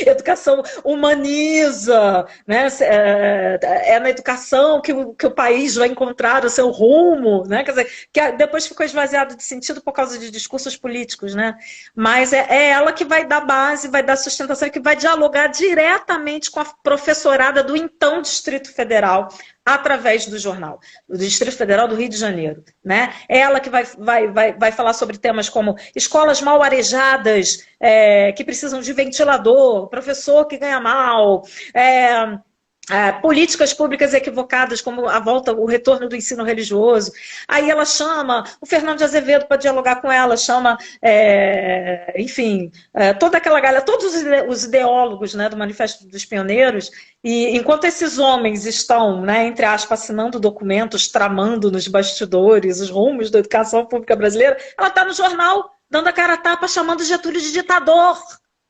educação humaniza, né? é na educação que o país vai encontrar o seu rumo, né? Quer dizer, que depois ficou esvaziado de sentido por causa de discursos políticos, né? Mas é ela que vai dar base, vai dar sustentação, que vai dialogar diretamente com a professorada do então Distrito Federal, através do jornal, do Distrito Federal do Rio de Janeiro, né? É ela que vai falar sobre temas como escolas mal arejadas, que precisam de ventilador, professor que ganha mal, políticas públicas equivocadas, como o retorno do ensino religioso. Aí ela chama o Fernando de Azevedo para dialogar com ela, chama, enfim, toda aquela galera, todos os ideólogos, né, do Manifesto dos Pioneiros, e enquanto esses homens estão, né, entre aspas, assinando documentos, tramando nos bastidores os rumos da educação pública brasileira, ela está no jornal, dando a cara a tapa, chamando Getúlio de ditador.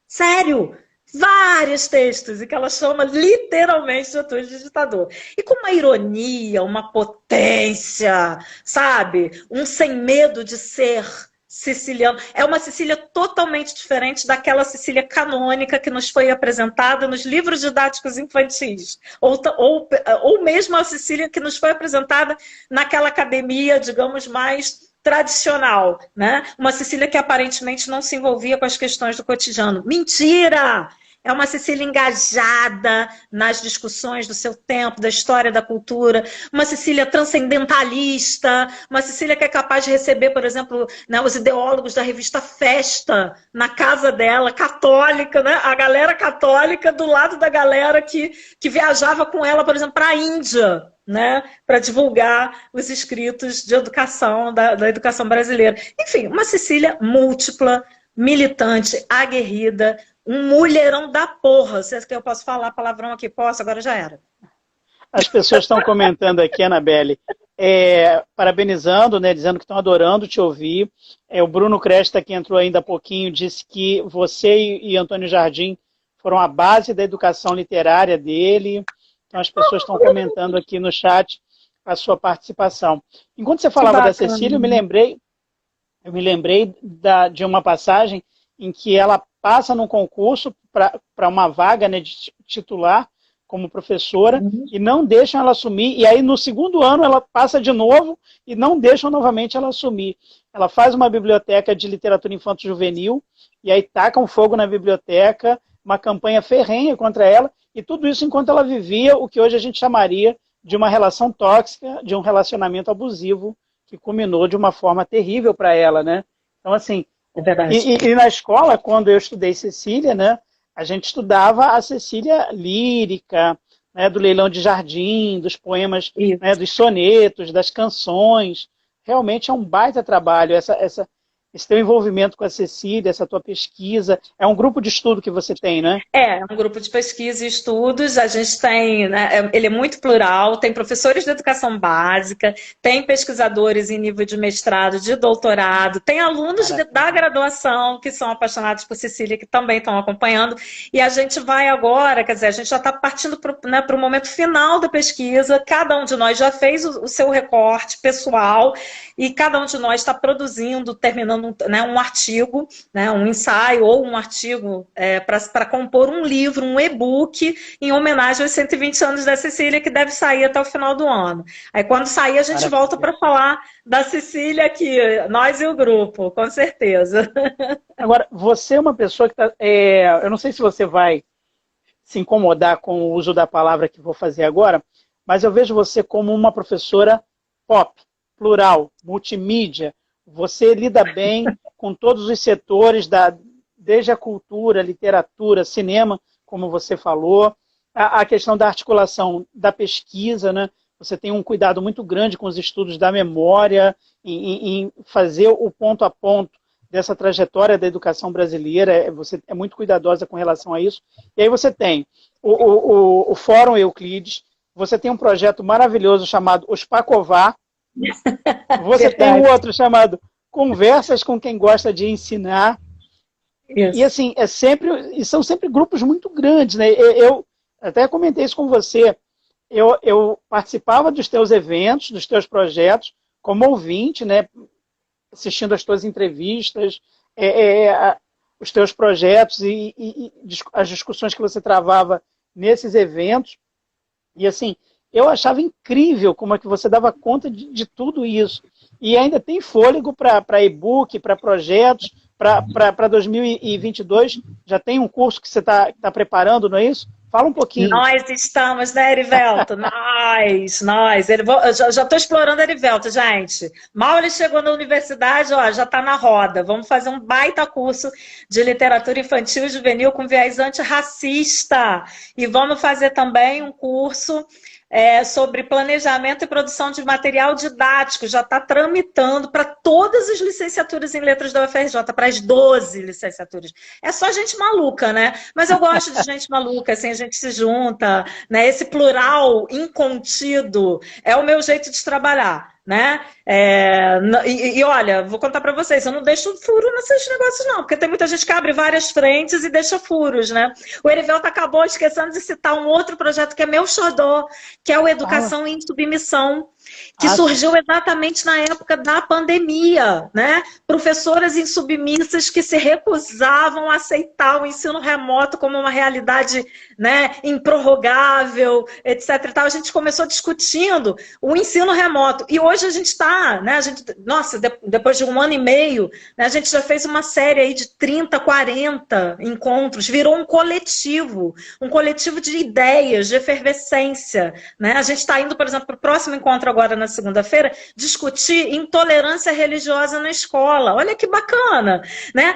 Sério! Vários textos em que ela chama literalmente Getúlio de ditador. E com uma ironia, uma potência, sabe? Um sem medo de ser siciliano. É uma Sicília totalmente diferente daquela Sicília canônica que nos foi apresentada nos livros didáticos infantis. Ou mesmo a Sicília que nos foi apresentada naquela academia, digamos, mais tradicional, né? Uma Sicília que aparentemente não se envolvia com as questões do cotidiano. Mentira! É uma Sicília engajada nas discussões do seu tempo, da história, da cultura, uma Sicília transcendentalista, uma Sicília que é capaz de receber, por exemplo, né, os ideólogos da revista Festa na casa dela, católica, né? A galera católica do lado da galera que viajava com ela, por exemplo, para a Índia, né, para divulgar os escritos de educação, da educação brasileira. Enfim, uma Sicília múltipla, militante, aguerrida, um mulherão da porra. Se é que eu posso falar palavrão aqui, posso? Agora já era. As pessoas estão comentando aqui, Anabelle, parabenizando, né, dizendo que estão adorando te ouvir. O Bruno Cresta, que entrou ainda há pouquinho, disse que você e Antônio Jardim foram a base da educação literária dele. Então as pessoas estão comentando aqui no chat a sua participação. Enquanto você falava da Cecília, eu me lembrei de uma passagem em que ela passa num concurso para uma vaga, né, de titular como professora, e não deixam ela assumir, e aí no segundo ano ela passa de novo e não deixam novamente ela assumir. Ela faz uma biblioteca de literatura infanto-juvenil, e aí tacam fogo na biblioteca, uma campanha ferrenha contra ela, e tudo isso enquanto ela vivia o que hoje a gente chamaria de uma relação tóxica, de um relacionamento abusivo, que culminou de uma forma terrível para ela, né? Então, assim, é verdade. E na escola, quando eu estudei Cecília, né, a gente estudava a Cecília lírica, né, do Leilão de Jardim, dos poemas, né, dos sonetos, das canções. Realmente é um baita trabalho esse teu envolvimento com a Cecília, essa tua pesquisa. É um grupo de estudo que você tem, né? É um grupo de pesquisa e estudos. A gente tem, né, ele é muito plural, tem professores de educação básica, tem pesquisadores em nível de mestrado, de doutorado, tem alunos da graduação que são apaixonados por Cecília, que também estão acompanhando. E a gente vai agora, quer dizer, a gente já está partindo para o momento final da pesquisa. Cada um de nós já fez o seu recorte pessoal e cada um de nós está produzindo, terminando um artigo, né, um ensaio ou um artigo para compor um livro, um e-book, em homenagem aos 120 anos da Cecília, que deve sair até o final do ano. Aí quando sair, a gente volta para falar da Cecília aqui, nós e o grupo, com certeza. Agora, você é uma pessoa que eu não sei se você vai se incomodar com o uso da palavra que vou fazer agora, mas eu vejo você como uma professora pop, plural, multimídia. Você lida bem com todos os setores, desde a cultura, literatura, cinema, como você falou, a questão da articulação da pesquisa, né? Você tem um cuidado muito grande com os estudos da memória, em fazer o ponto a ponto dessa trajetória da educação brasileira. Você é muito cuidadosa com relação a isso. E aí você tem o Fórum Euclides, você tem um projeto maravilhoso chamado Os Pacová. Você tem um outro chamado Conversas com Quem Gosta de Ensinar. Isso. E assim, são sempre grupos muito grandes, né? Eu até comentei isso com você. Eu participava dos teus eventos, dos teus projetos, como ouvinte, né? Assistindo as tuas entrevistas, os teus projetos e as discussões que você travava nesses eventos. E assim, eu achava incrível como é que você dava conta de tudo isso. E ainda tem fôlego para e-book, para projetos, para 2022. Já tem um curso que você tá preparando, não é isso? Fala um pouquinho. Nós estamos, né, Erivelto? Nós. Eu já estou explorando Erivelto, gente. Mal ele chegou na universidade, ó, já está na roda. Vamos fazer um baita curso de literatura infantil e juvenil com viés antirracista. E vamos fazer também um curso sobre planejamento e produção de material didático. Já está tramitando para todas as licenciaturas em letras da UFRJ, para as 12 licenciaturas. É só gente maluca, né? Mas eu gosto de gente maluca, assim, a gente se junta, né? Esse plural incontido é o meu jeito de trabalhar. Né? Olha, vou contar para vocês, eu não deixo furo nesses negócios não, porque tem muita gente que abre várias frentes e deixa furos, né? O Erivelto acabou esquecendo de citar um outro projeto que é meu xodó, que é o Educação em Submissão, que surgiu exatamente na época da pandemia, né? Professoras insubmissas que se recusavam a aceitar o ensino remoto como uma realidade, né, improrrogável, etc. E tal. A gente começou discutindo o ensino remoto. E hoje a gente está, né? Nossa, depois de um ano e meio, né, a gente já fez uma série aí de 30, 40 encontros, virou um coletivo de ideias, de efervescência, né? A gente está indo, por exemplo, para o próximo encontro agora na segunda-feira, discutir intolerância religiosa na escola. Olha que bacana, né?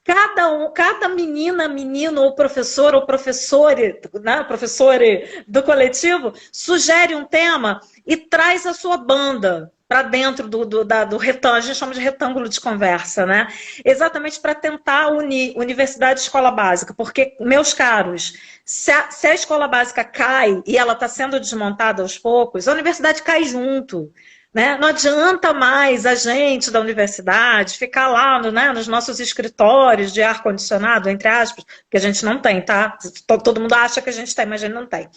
Cada menina, menino, ou professor, ou professore, né? Professore do coletivo, sugere um tema e traz a sua banda para dentro do retângulo, a gente chama de retângulo de conversa, né? Exatamente para tentar unir universidade e escola básica, porque, meus caros, se a escola básica cai e ela está sendo desmontada aos poucos, a universidade cai junto. Né? Não adianta mais a gente da universidade ficar lá né, nos nossos escritórios de ar-condicionado, entre aspas, que a gente não tem, tá? Todo mundo acha que a gente tem, mas a gente não tem.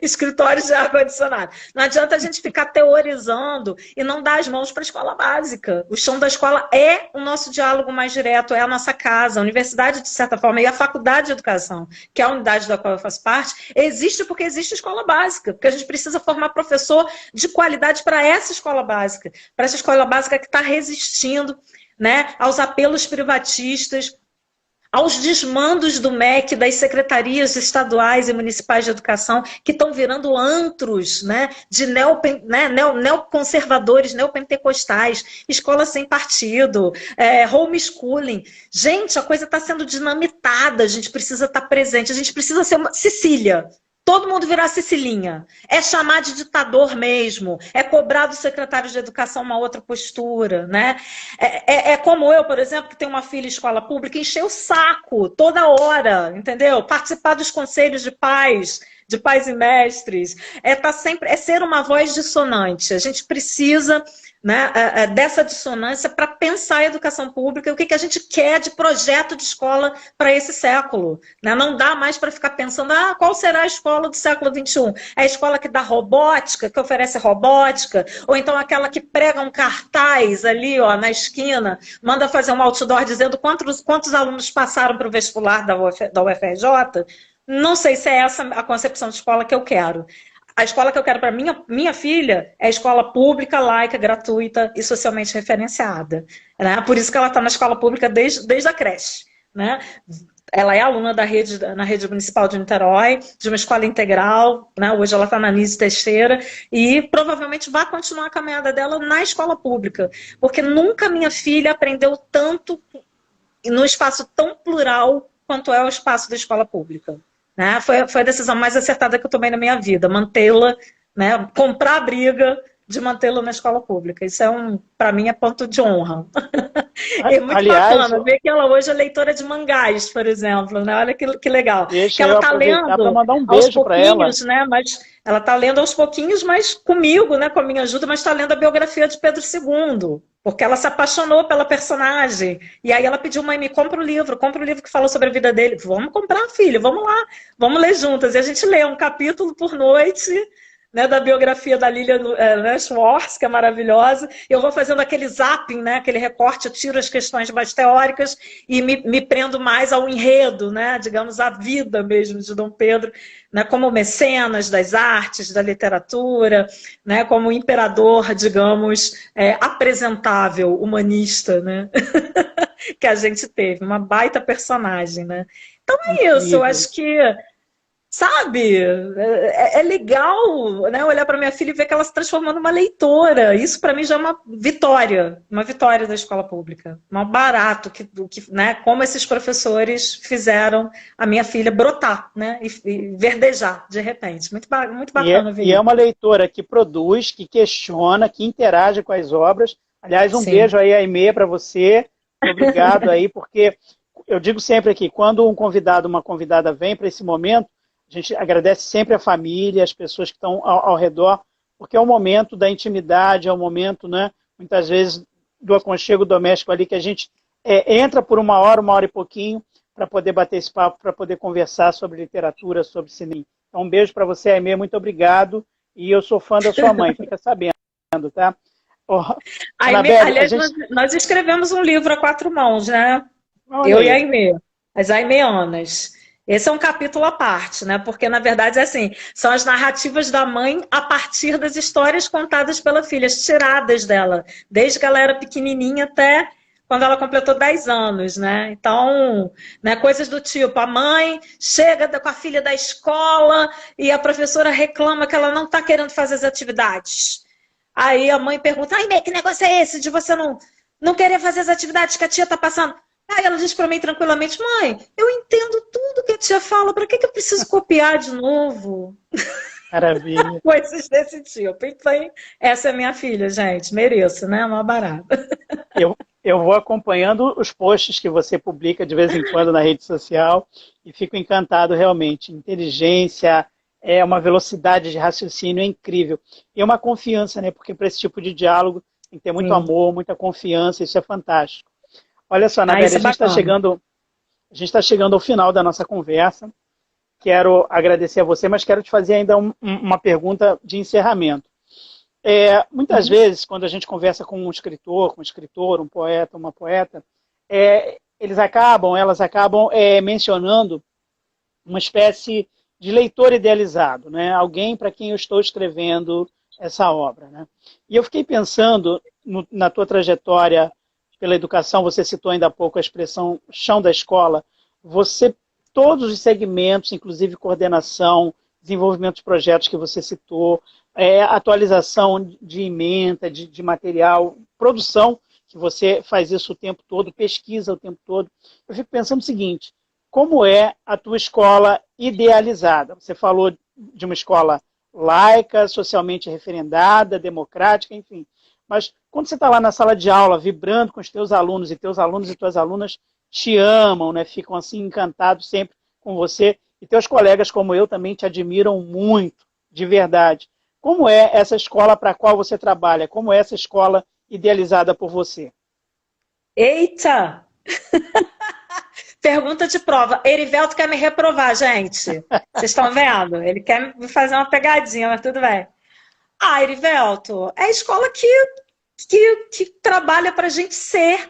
Escritórios de ar-condicionado. Não adianta a gente ficar teorizando e não dar as mãos para a escola básica. O chão da escola é o nosso diálogo mais direto, é a nossa casa. A universidade, de certa forma, e a faculdade de educação, que é a unidade da qual eu faço parte, existe porque existe escola básica, porque a gente precisa formar professor de qualidade para essa escola básica que está resistindo, né, aos apelos privatistas, aos desmandos do MEC, das secretarias estaduais e municipais de educação, que estão virando antros, né, de neoconservadores, neopentecostais, escola sem partido, homeschooling. Gente, a coisa está sendo dinamitada, a gente precisa estar presente, a gente precisa ser uma Sicília. Todo mundo virar Cicilinha. É chamar de ditador mesmo. É cobrar do secretário de educação uma outra postura, né? É como eu, por exemplo, que tenho uma filha em escola pública, encher o saco toda hora, entendeu? Participar dos conselhos de pais e mestres. É ser uma voz dissonante. A gente precisa, né, dessa dissonância para pensar a educação pública e o que a gente quer de projeto de escola para esse século. Né? Não dá mais para ficar pensando qual será a escola do século XXI. É a escola que dá robótica, que oferece robótica, ou então aquela que prega um cartaz ali ó, na esquina, manda fazer um outdoor dizendo quantos alunos passaram para o vestibular da UFRJ. Não sei se é essa a concepção de escola que eu quero. A escola que eu quero para minha filha é a escola pública, laica, gratuita e socialmente referenciada. Né? Por isso que ela está na escola pública desde a creche. Né? Ela é aluna na rede municipal de Niterói, de uma escola integral. Né? Hoje ela está na Nise Teixeira e provavelmente vai continuar a caminhada dela na escola pública. Porque nunca minha filha aprendeu tanto num espaço tão plural quanto é o espaço da escola pública. Né? Foi a decisão mais acertada que eu tomei na minha vida, mantê-la, né? Comprar a briga de mantê-la na escola pública. Isso para mim, é ponto de honra. É muito bacana ver que ela hoje é leitora de mangás, por exemplo. Né? Olha que legal. Que ela está lendo aos pouquinhos, né? Mas ela está lendo aos pouquinhos, mas comigo, né? Com a minha ajuda, mas está lendo a biografia de Pedro II. Porque ela se apaixonou pela personagem. E aí ela pediu, mãe, compra o livro que fala sobre a vida dele. Vamos comprar, filho, vamos lá, vamos ler juntas. E a gente lê um capítulo por noite, né, da biografia da Lilian Schwartz, que é maravilhosa. Eu vou fazendo aquele zapping, né, aquele recorte, eu tiro as questões mais teóricas e me prendo mais ao enredo, né, digamos, à vida mesmo de Dom Pedro, né, como mecenas das artes, da literatura, né, como imperador, digamos, apresentável, humanista, né, que a gente teve, uma baita personagem, né. Então é isso, eu acho que, sabe, é legal, né, olhar para minha filha e ver que ela se transformou numa leitora. Isso para mim já é uma vitória da escola pública. Um barato, né, como esses professores fizeram a minha filha brotar, né, e verdejar de repente. Muito bacana ver. E é uma leitora que produz, que questiona, que interage com as obras. Aliás, um beijo aí, Aimee, para você. Obrigado aí, porque eu digo sempre aqui, quando um convidado, uma convidada vem para esse momento, a gente agradece sempre a família, as pessoas que estão ao redor, porque é o momento da intimidade, é o momento, né, muitas vezes, do aconchego doméstico ali, que a gente entra por uma hora e pouquinho, para poder bater esse papo, para poder conversar sobre literatura, sobre cinema. Então, um beijo para você, Aimee, muito obrigado. E eu sou fã da sua mãe, fica sabendo, tá? Aliás, nós escrevemos um livro a 4 mãos, né? Eu e a Aimee, as Aimeanas. Esse é um capítulo à parte, né? Porque, na verdade, é assim, são as narrativas da mãe a partir das histórias contadas pela filha, tiradas dela, desde que ela era pequenininha até quando ela completou 10 anos, né? Então, né, coisas do tipo, a mãe chega com a filha da escola e a professora reclama que ela não está querendo fazer as atividades. Aí a mãe pergunta, Aimee, que negócio é esse de você não querer fazer as atividades que a tia está passando? Aí ela diz para mim tranquilamente, mãe, eu entendo tudo que a tia fala, para que eu preciso copiar de novo? Maravilha. Coisas desse tipo. Então, essa é minha filha, gente, mereço, né? Uma barata. Eu vou acompanhando os posts que você publica de vez em quando na rede social e fico encantado realmente. Inteligência, uma velocidade de raciocínio incrível. E é uma confiança, né? Porque para esse tipo de diálogo tem que ter muito amor, muita confiança, isso é fantástico. Olha só, Anabelle, a gente está chegando ao final da nossa conversa. Quero agradecer a você, mas quero te fazer ainda uma pergunta de encerramento. Muitas vezes, quando a gente conversa com um escritor, um poeta, uma poeta, elas acabam mencionando uma espécie de leitor idealizado, né? Alguém para quem eu estou escrevendo essa obra, né? E eu fiquei pensando na tua trajetória pela educação, você citou ainda há pouco a expressão chão da escola, todos os segmentos, inclusive coordenação, desenvolvimento de projetos que você citou, atualização de ementa, de material, produção, que você faz isso o tempo todo, pesquisa o tempo todo. Eu fico pensando o seguinte, como é a tua escola idealizada? Você falou de uma escola laica, socialmente referendada, democrática, enfim. Mas quando você está lá na sala de aula, vibrando com os teus alunos, e teus alunos e tuas alunas te amam, né? Ficam assim encantados sempre com você, e teus colegas como eu também te admiram muito, de verdade. Como é essa escola para a qual você trabalha? Como é essa escola idealizada por você? Eita! Pergunta de prova. Erivelto quer me reprovar, gente. Vocês estão vendo? Ele quer me fazer uma pegadinha, mas tudo bem. Erivelto, é a escola que trabalha para a gente ser.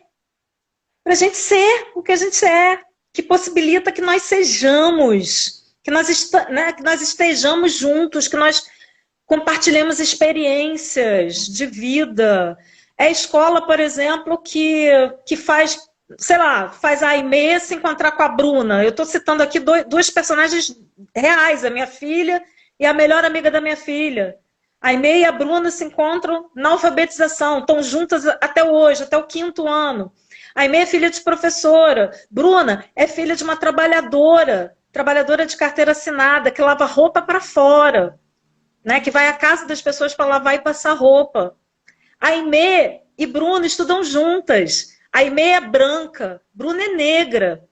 Para a gente ser o que a gente é. Que possibilita que nós sejamos. Que nós estejamos juntos. Que nós compartilhemos experiências de vida. É a escola, por exemplo, que faz, sei lá, faz a Aimee se encontrar com a Bruna. Eu estou citando aqui dois personagens reais, a minha filha e a melhor amiga da minha filha. A Aimee e a Bruna se encontram na alfabetização, estão juntas até hoje, até o 5º ano. A Aimee é filha de professora. Bruna é filha de uma trabalhadora de carteira assinada, que lava roupa para fora, né? Que vai à casa das pessoas para lavar e passar roupa. A Aimee e Bruna estudam juntas. A Aimee é branca, Bruna é negra.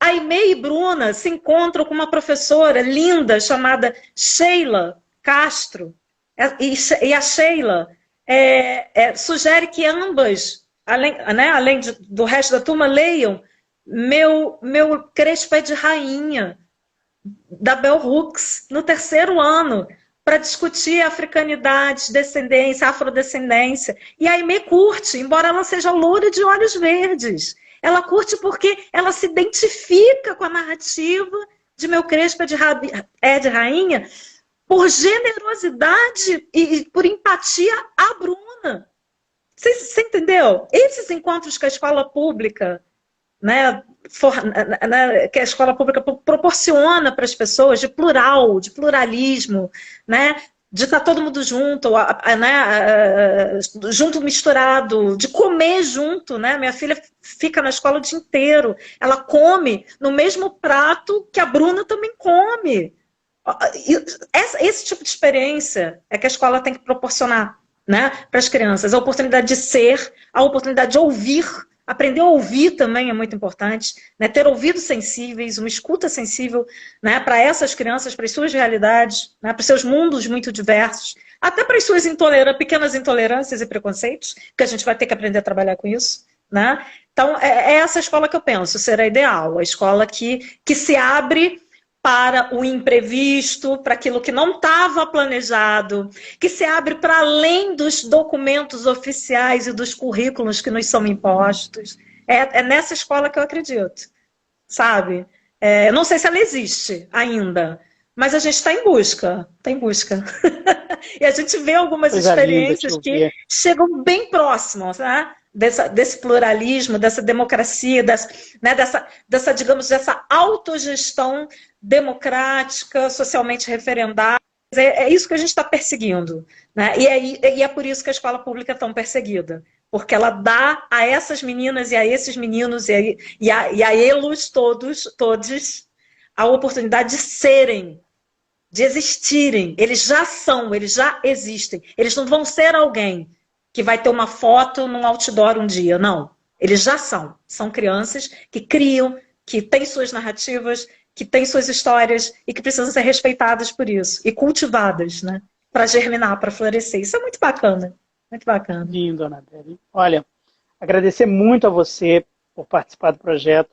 A Aimee e Bruna se encontram com uma professora linda chamada Sheila Castro. E a Sheila sugere que ambas, além do resto da turma, leiam Meu Crespo é de Rainha, da Bell Hooks, no 3º ano. para discutir africanidade, descendência, afrodescendência. E a Aimee curte, embora ela seja loura de olhos verdes. Ela curte porque ela se identifica com a narrativa de Meu Crespo é de Rainha por generosidade e por empatia à Bruna. Você entendeu? Esses encontros que a escola pública, né, que a escola pública proporciona para as pessoas, de plural, de pluralismo, né, de estar todo mundo junto, né, junto misturado, de comer junto, né? Minha filha fica na escola o dia inteiro, ela come no mesmo prato que a Bruna também come. Esse tipo de experiência é que a escola tem que proporcionar, né, para as crianças, a oportunidade de ser, a oportunidade de ouvir. Aprender a ouvir também é muito importante, né? Ter ouvidos sensíveis, uma escuta sensível, né? Para essas crianças, para as suas realidades, né? Para os seus mundos muito diversos, até para as suas pequenas intolerâncias e preconceitos, que a gente vai ter que aprender a trabalhar com isso, né? Então, é essa escola que eu penso ser a ideal, a escola que se abre para o imprevisto, para aquilo que não estava planejado, que se abre para além dos documentos oficiais e dos currículos que nos são impostos. É nessa escola que eu acredito, sabe? Eu não sei se ela existe ainda, mas a gente está em busca, está em busca. E a gente vê algumas experiências que chegam bem próximas, né? Desse pluralismo, dessa democracia, digamos, dessa autogestão democrática, socialmente referendada. É isso que a gente está perseguindo, né? E é por isso que a escola pública é tão perseguida, porque ela dá a essas meninas e a esses meninos e a eles todos a oportunidade de serem, de existirem. Eles já são, eles já existem. Eles não vão ser alguém que vai ter uma foto num outdoor um dia, não. Eles já são. São crianças que criam, que têm suas narrativas, que têm suas histórias e que precisam ser respeitadas por isso. E cultivadas, né? Para germinar, para florescer. Isso é muito bacana. Muito bacana. Lindo, Anabelle. Olha, agradecer muito a você por participar do projeto.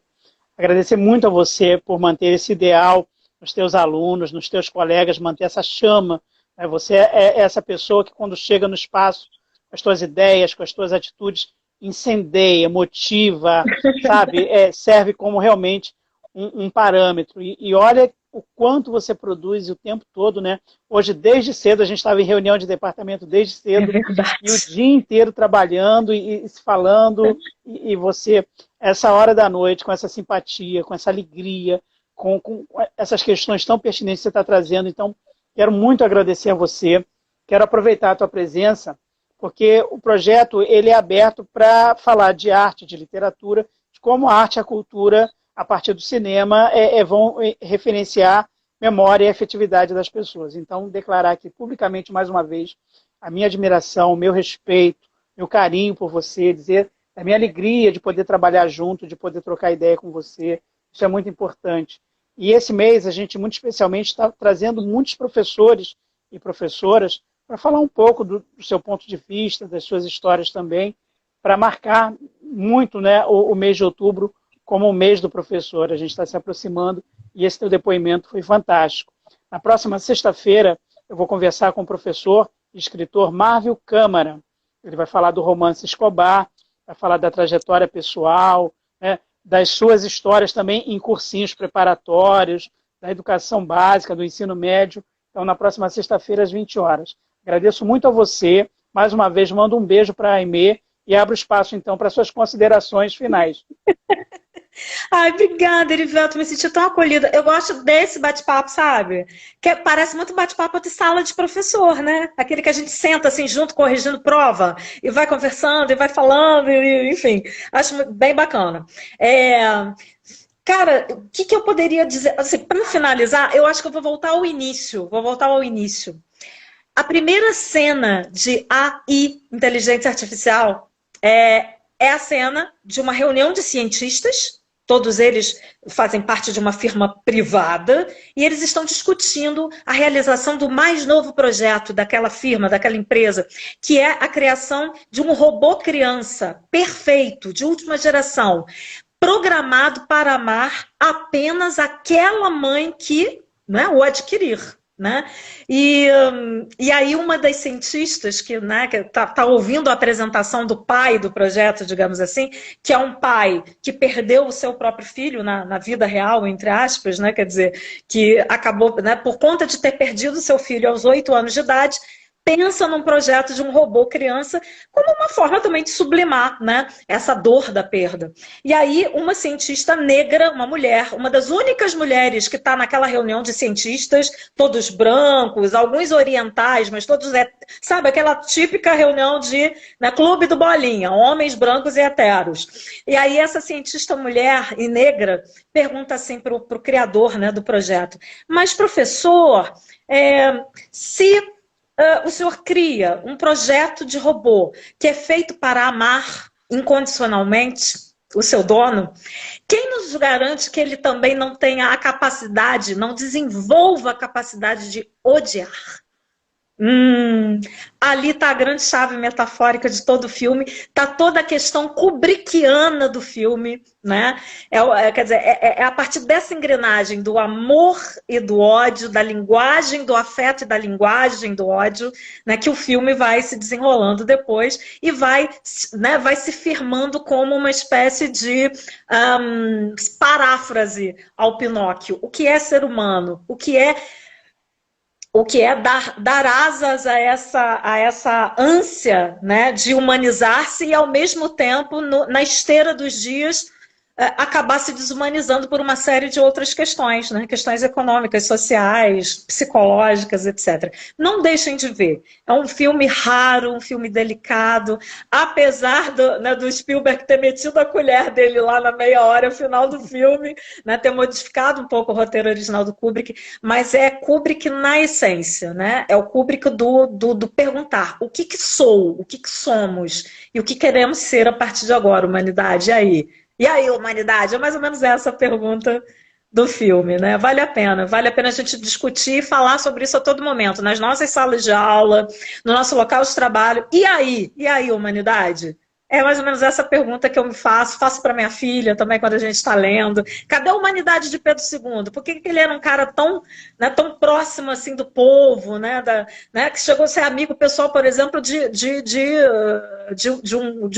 Agradecer muito a você por manter esse ideal nos teus alunos, nos teus colegas, manter essa chama. Né? Você é essa pessoa que quando chega no espaço, com as tuas ideias, com as tuas atitudes, incendeia, motiva, sabe? Serve como realmente um parâmetro. E olha o quanto você produz o tempo todo, né? Hoje, desde cedo, a gente estava em reunião de departamento desde cedo, e o dia inteiro trabalhando e se falando, e você, essa hora da noite, com essa simpatia, com essa alegria, com essas questões tão pertinentes que você está trazendo. Então, quero muito agradecer a você, quero aproveitar a tua presença, porque o projeto ele é aberto para falar de arte, de literatura, de como a arte e a cultura, a partir do cinema, vão referenciar memória e afetividade das pessoas. Então, declarar aqui publicamente, mais uma vez, a minha admiração, o meu respeito, meu carinho por você, dizer a minha alegria de poder trabalhar junto, de poder trocar ideia com você. Isso é muito importante. E esse mês, a gente, muito especialmente, está trazendo muitos professores e professoras para falar um pouco do seu ponto de vista, das suas histórias também, para marcar muito, né, o mês de outubro como o mês do professor. A gente está se aproximando e esse teu depoimento foi fantástico. Na próxima sexta-feira, eu vou conversar com o professor e escritor Marvio Câmara. Ele vai falar do romance Escobar, vai falar da trajetória pessoal, né, das suas histórias também em cursinhos preparatórios, da educação básica, do ensino médio. Então, na próxima sexta-feira, às 20 horas. Agradeço muito a você. Mais uma vez, mando um beijo para a Aimee e abro espaço, então, para suas considerações finais. Ai, obrigada, Erivelto, me senti tão acolhida. Eu gosto desse bate-papo, sabe? Que parece muito bate-papo de sala de professor, né? Aquele que a gente senta assim junto, corrigindo prova, e vai conversando, e vai falando, enfim. Acho bem bacana. Cara, o que eu poderia dizer? Assim, para finalizar, eu acho que eu vou voltar ao início. A primeira cena de AI, inteligência artificial, é a cena de uma reunião de cientistas. Todos eles fazem parte de uma firma privada e eles estão discutindo a realização do mais novo projeto daquela firma, daquela empresa, que é a criação de um robô criança perfeito, de última geração, programado para amar apenas aquela mãe que, né, o adquirir. né? E aí uma das cientistas que, né, que tá ouvindo a apresentação do pai do projeto, digamos assim, que é um pai que perdeu o seu próprio filho na vida real, entre aspas, né? Quer dizer, que acabou, né, por conta de ter perdido o seu filho aos 8 anos de idade, pensa num projeto de um robô criança como uma forma também de sublimar, né, essa dor da perda. E aí uma cientista negra, uma mulher, uma das únicas mulheres que está naquela reunião de cientistas, todos brancos, alguns orientais, mas todos, sabe, aquela típica reunião de, né, clube do bolinha, homens brancos e heteros. E aí essa cientista mulher e negra pergunta assim para o criador, né, do projeto: mas professor, se o senhor cria um projeto de robô que é feito para amar incondicionalmente o seu dono, quem nos garante que ele também não tenha a capacidade, não desenvolva a capacidade de odiar? Ali está a grande chave metafórica de todo o filme, está toda a questão kubrickiana do filme, né? Quer dizer, é a partir dessa engrenagem do amor e do ódio, da linguagem do afeto e da linguagem do ódio, né, que o filme vai se desenrolando depois e vai, né, vai se firmando como uma espécie de paráfrase ao Pinóquio. O que é ser humano? O que é dar asas a essa ânsia, né, de humanizar-se e, ao mesmo tempo, na esteira dos dias, acabar se desumanizando por uma série de outras questões, né? Questões econômicas, sociais, psicológicas, etc. Não deixem de ver. É um filme raro, um filme delicado, apesar do Spielberg ter metido a colher dele lá na meia hora final do filme, né? Ter modificado um pouco o roteiro original do Kubrick, mas é Kubrick na essência, né? É o Kubrick do perguntar: o que sou, o que somos e o que queremos ser a partir de agora, humanidade? E aí, humanidade? É mais ou menos essa a pergunta do filme, né? Vale a pena a gente discutir e falar sobre isso a todo momento, nas nossas salas de aula, no nosso local de trabalho. E aí, humanidade? É mais ou menos essa pergunta que eu me faço para minha filha também quando a gente está lendo. Cadê a humanidade de Pedro II? Por que ele era um cara tão, né, tão próximo assim do povo, né, que chegou a ser amigo pessoal, por exemplo, de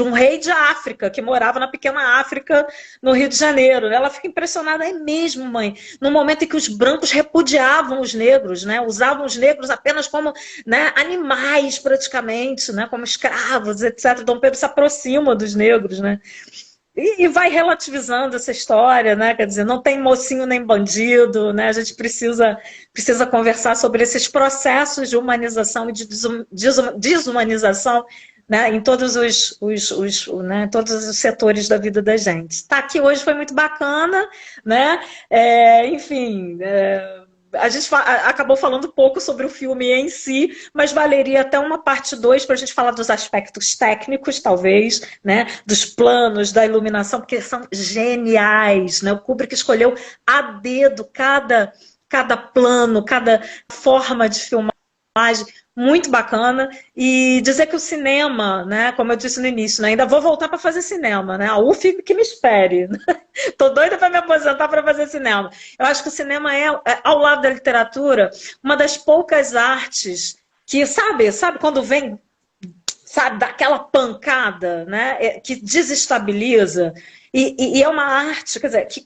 um rei de África, que morava na pequena África, no Rio de Janeiro. Ela fica impressionada: é mesmo, mãe? No momento em que os brancos repudiavam os negros, né, usavam os negros apenas como, né, animais praticamente, né, como escravos, etc. Dom Pedro se aproxima dos negros, né? E vai relativizando essa história, né? Quer dizer, não tem mocinho nem bandido, né? A gente precisa conversar sobre esses processos de humanização e de desumanização, né, em todos todos os setores da vida da gente. Estar aqui hoje foi muito bacana, né? Enfim, a gente acabou falando pouco sobre o filme em si, mas valeria até uma parte 2 para a gente falar dos aspectos técnicos, talvez, né? Dos planos, da iluminação, porque são geniais, né? O Kubrick escolheu a dedo cada plano, cada forma de filmagem, muito bacana. E dizer que o cinema, né, como eu disse no início, né, ainda vou voltar para fazer cinema, né? A UF que me espere. Tô doida para me aposentar para fazer cinema. Eu acho que o cinema é, ao lado da literatura, uma das poucas artes que, sabe quando vem, sabe, daquela pancada, né, que desestabiliza. E é uma arte, quer dizer, que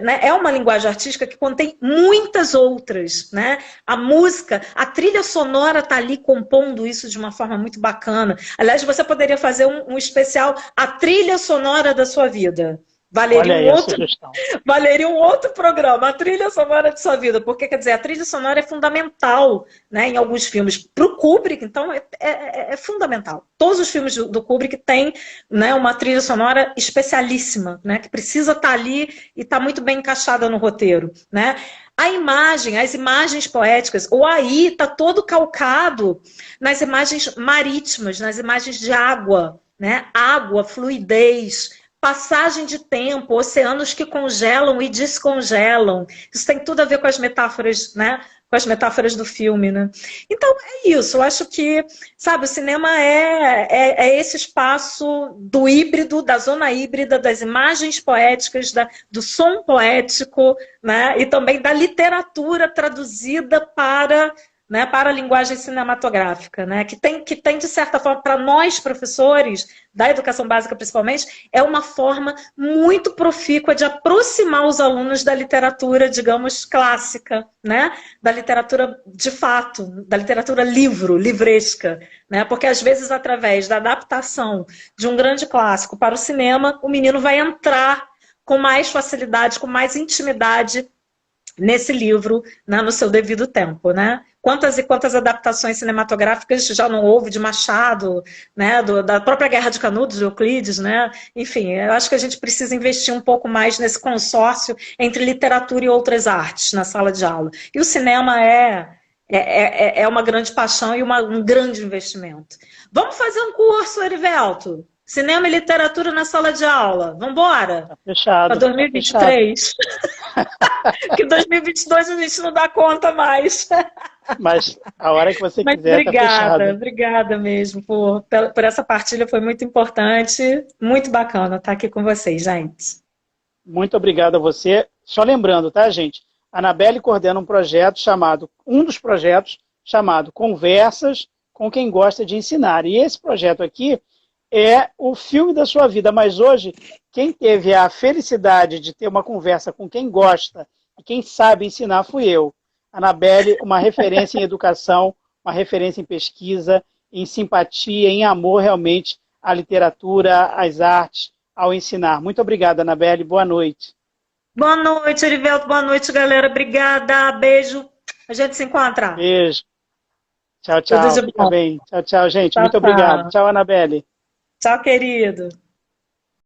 né, é uma linguagem artística que contém muitas outras, né? A música, a trilha sonora está ali compondo isso de uma forma muito bacana. Aliás, você poderia fazer um especial, a trilha sonora da sua vida. Valeria um outro programa, a trilha sonora de sua vida, porque, quer dizer, a trilha sonora é fundamental, né, em alguns filmes. Para o Kubrick, então, é fundamental. Todos os filmes do Kubrick têm, né, uma trilha sonora especialíssima, né, que precisa estar ali e está muito bem encaixada no roteiro, né? A imagem, as imagens poéticas, o aí está todo calcado nas imagens marítimas, nas imagens de água, né? Água, fluidez, passagem de tempo, oceanos que congelam e descongelam. Isso tem tudo a ver com as metáforas, né, com as metáforas do filme, né? Então, é isso. Eu acho que, sabe, o cinema é esse espaço do híbrido, da zona híbrida, das imagens poéticas, do som poético, né? E também da literatura traduzida para... né, para a linguagem cinematográfica, né, que tem, de certa forma, para nós, professores, da educação básica principalmente, é uma forma muito profícua de aproximar os alunos da literatura, digamos, clássica, né, da literatura de fato, da literatura livresca, né, porque às vezes, através da adaptação de um grande clássico para o cinema, o menino vai entrar com mais facilidade, com mais intimidade nesse livro, né, no seu devido tempo, né? Quantas e quantas adaptações cinematográficas já não houve de Machado, né, da própria Guerra de Canudos, de Euclides, né? Enfim, eu acho que a gente precisa investir um pouco mais nesse consórcio entre literatura e outras artes na sala de aula. E o cinema é uma grande paixão e um grande investimento. Vamos fazer um curso, Erivelto? Cinema e literatura na sala de aula. Vamos embora? Tá fechado. Para 2023. Que 2022 a gente não dá conta mais. Mas a hora que você quiser, obrigada, tá fechado. Obrigada mesmo por essa partilha, foi muito importante, muito bacana estar aqui com vocês, gente. Muito obrigado a você. Só lembrando, tá, gente? A Anabelle coordena um dos projetos chamado Conversas com quem gosta de ensinar. E esse projeto aqui é o filme da sua vida, mas hoje, quem teve a felicidade de ter uma conversa com quem gosta e quem sabe ensinar fui eu. Anabelle, uma referência em educação, uma referência em pesquisa, em simpatia, em amor realmente à literatura, às artes, ao ensinar. Muito obrigada, Anabelle. Boa noite. Boa noite, Erivelto. Boa noite, galera. Obrigada. Beijo. A gente se encontra. Beijo. Tchau, tchau. Fica bem. Tchau, tchau, gente. Tchau, muito obrigado. Tchau, Anabelle. Tchau, querido.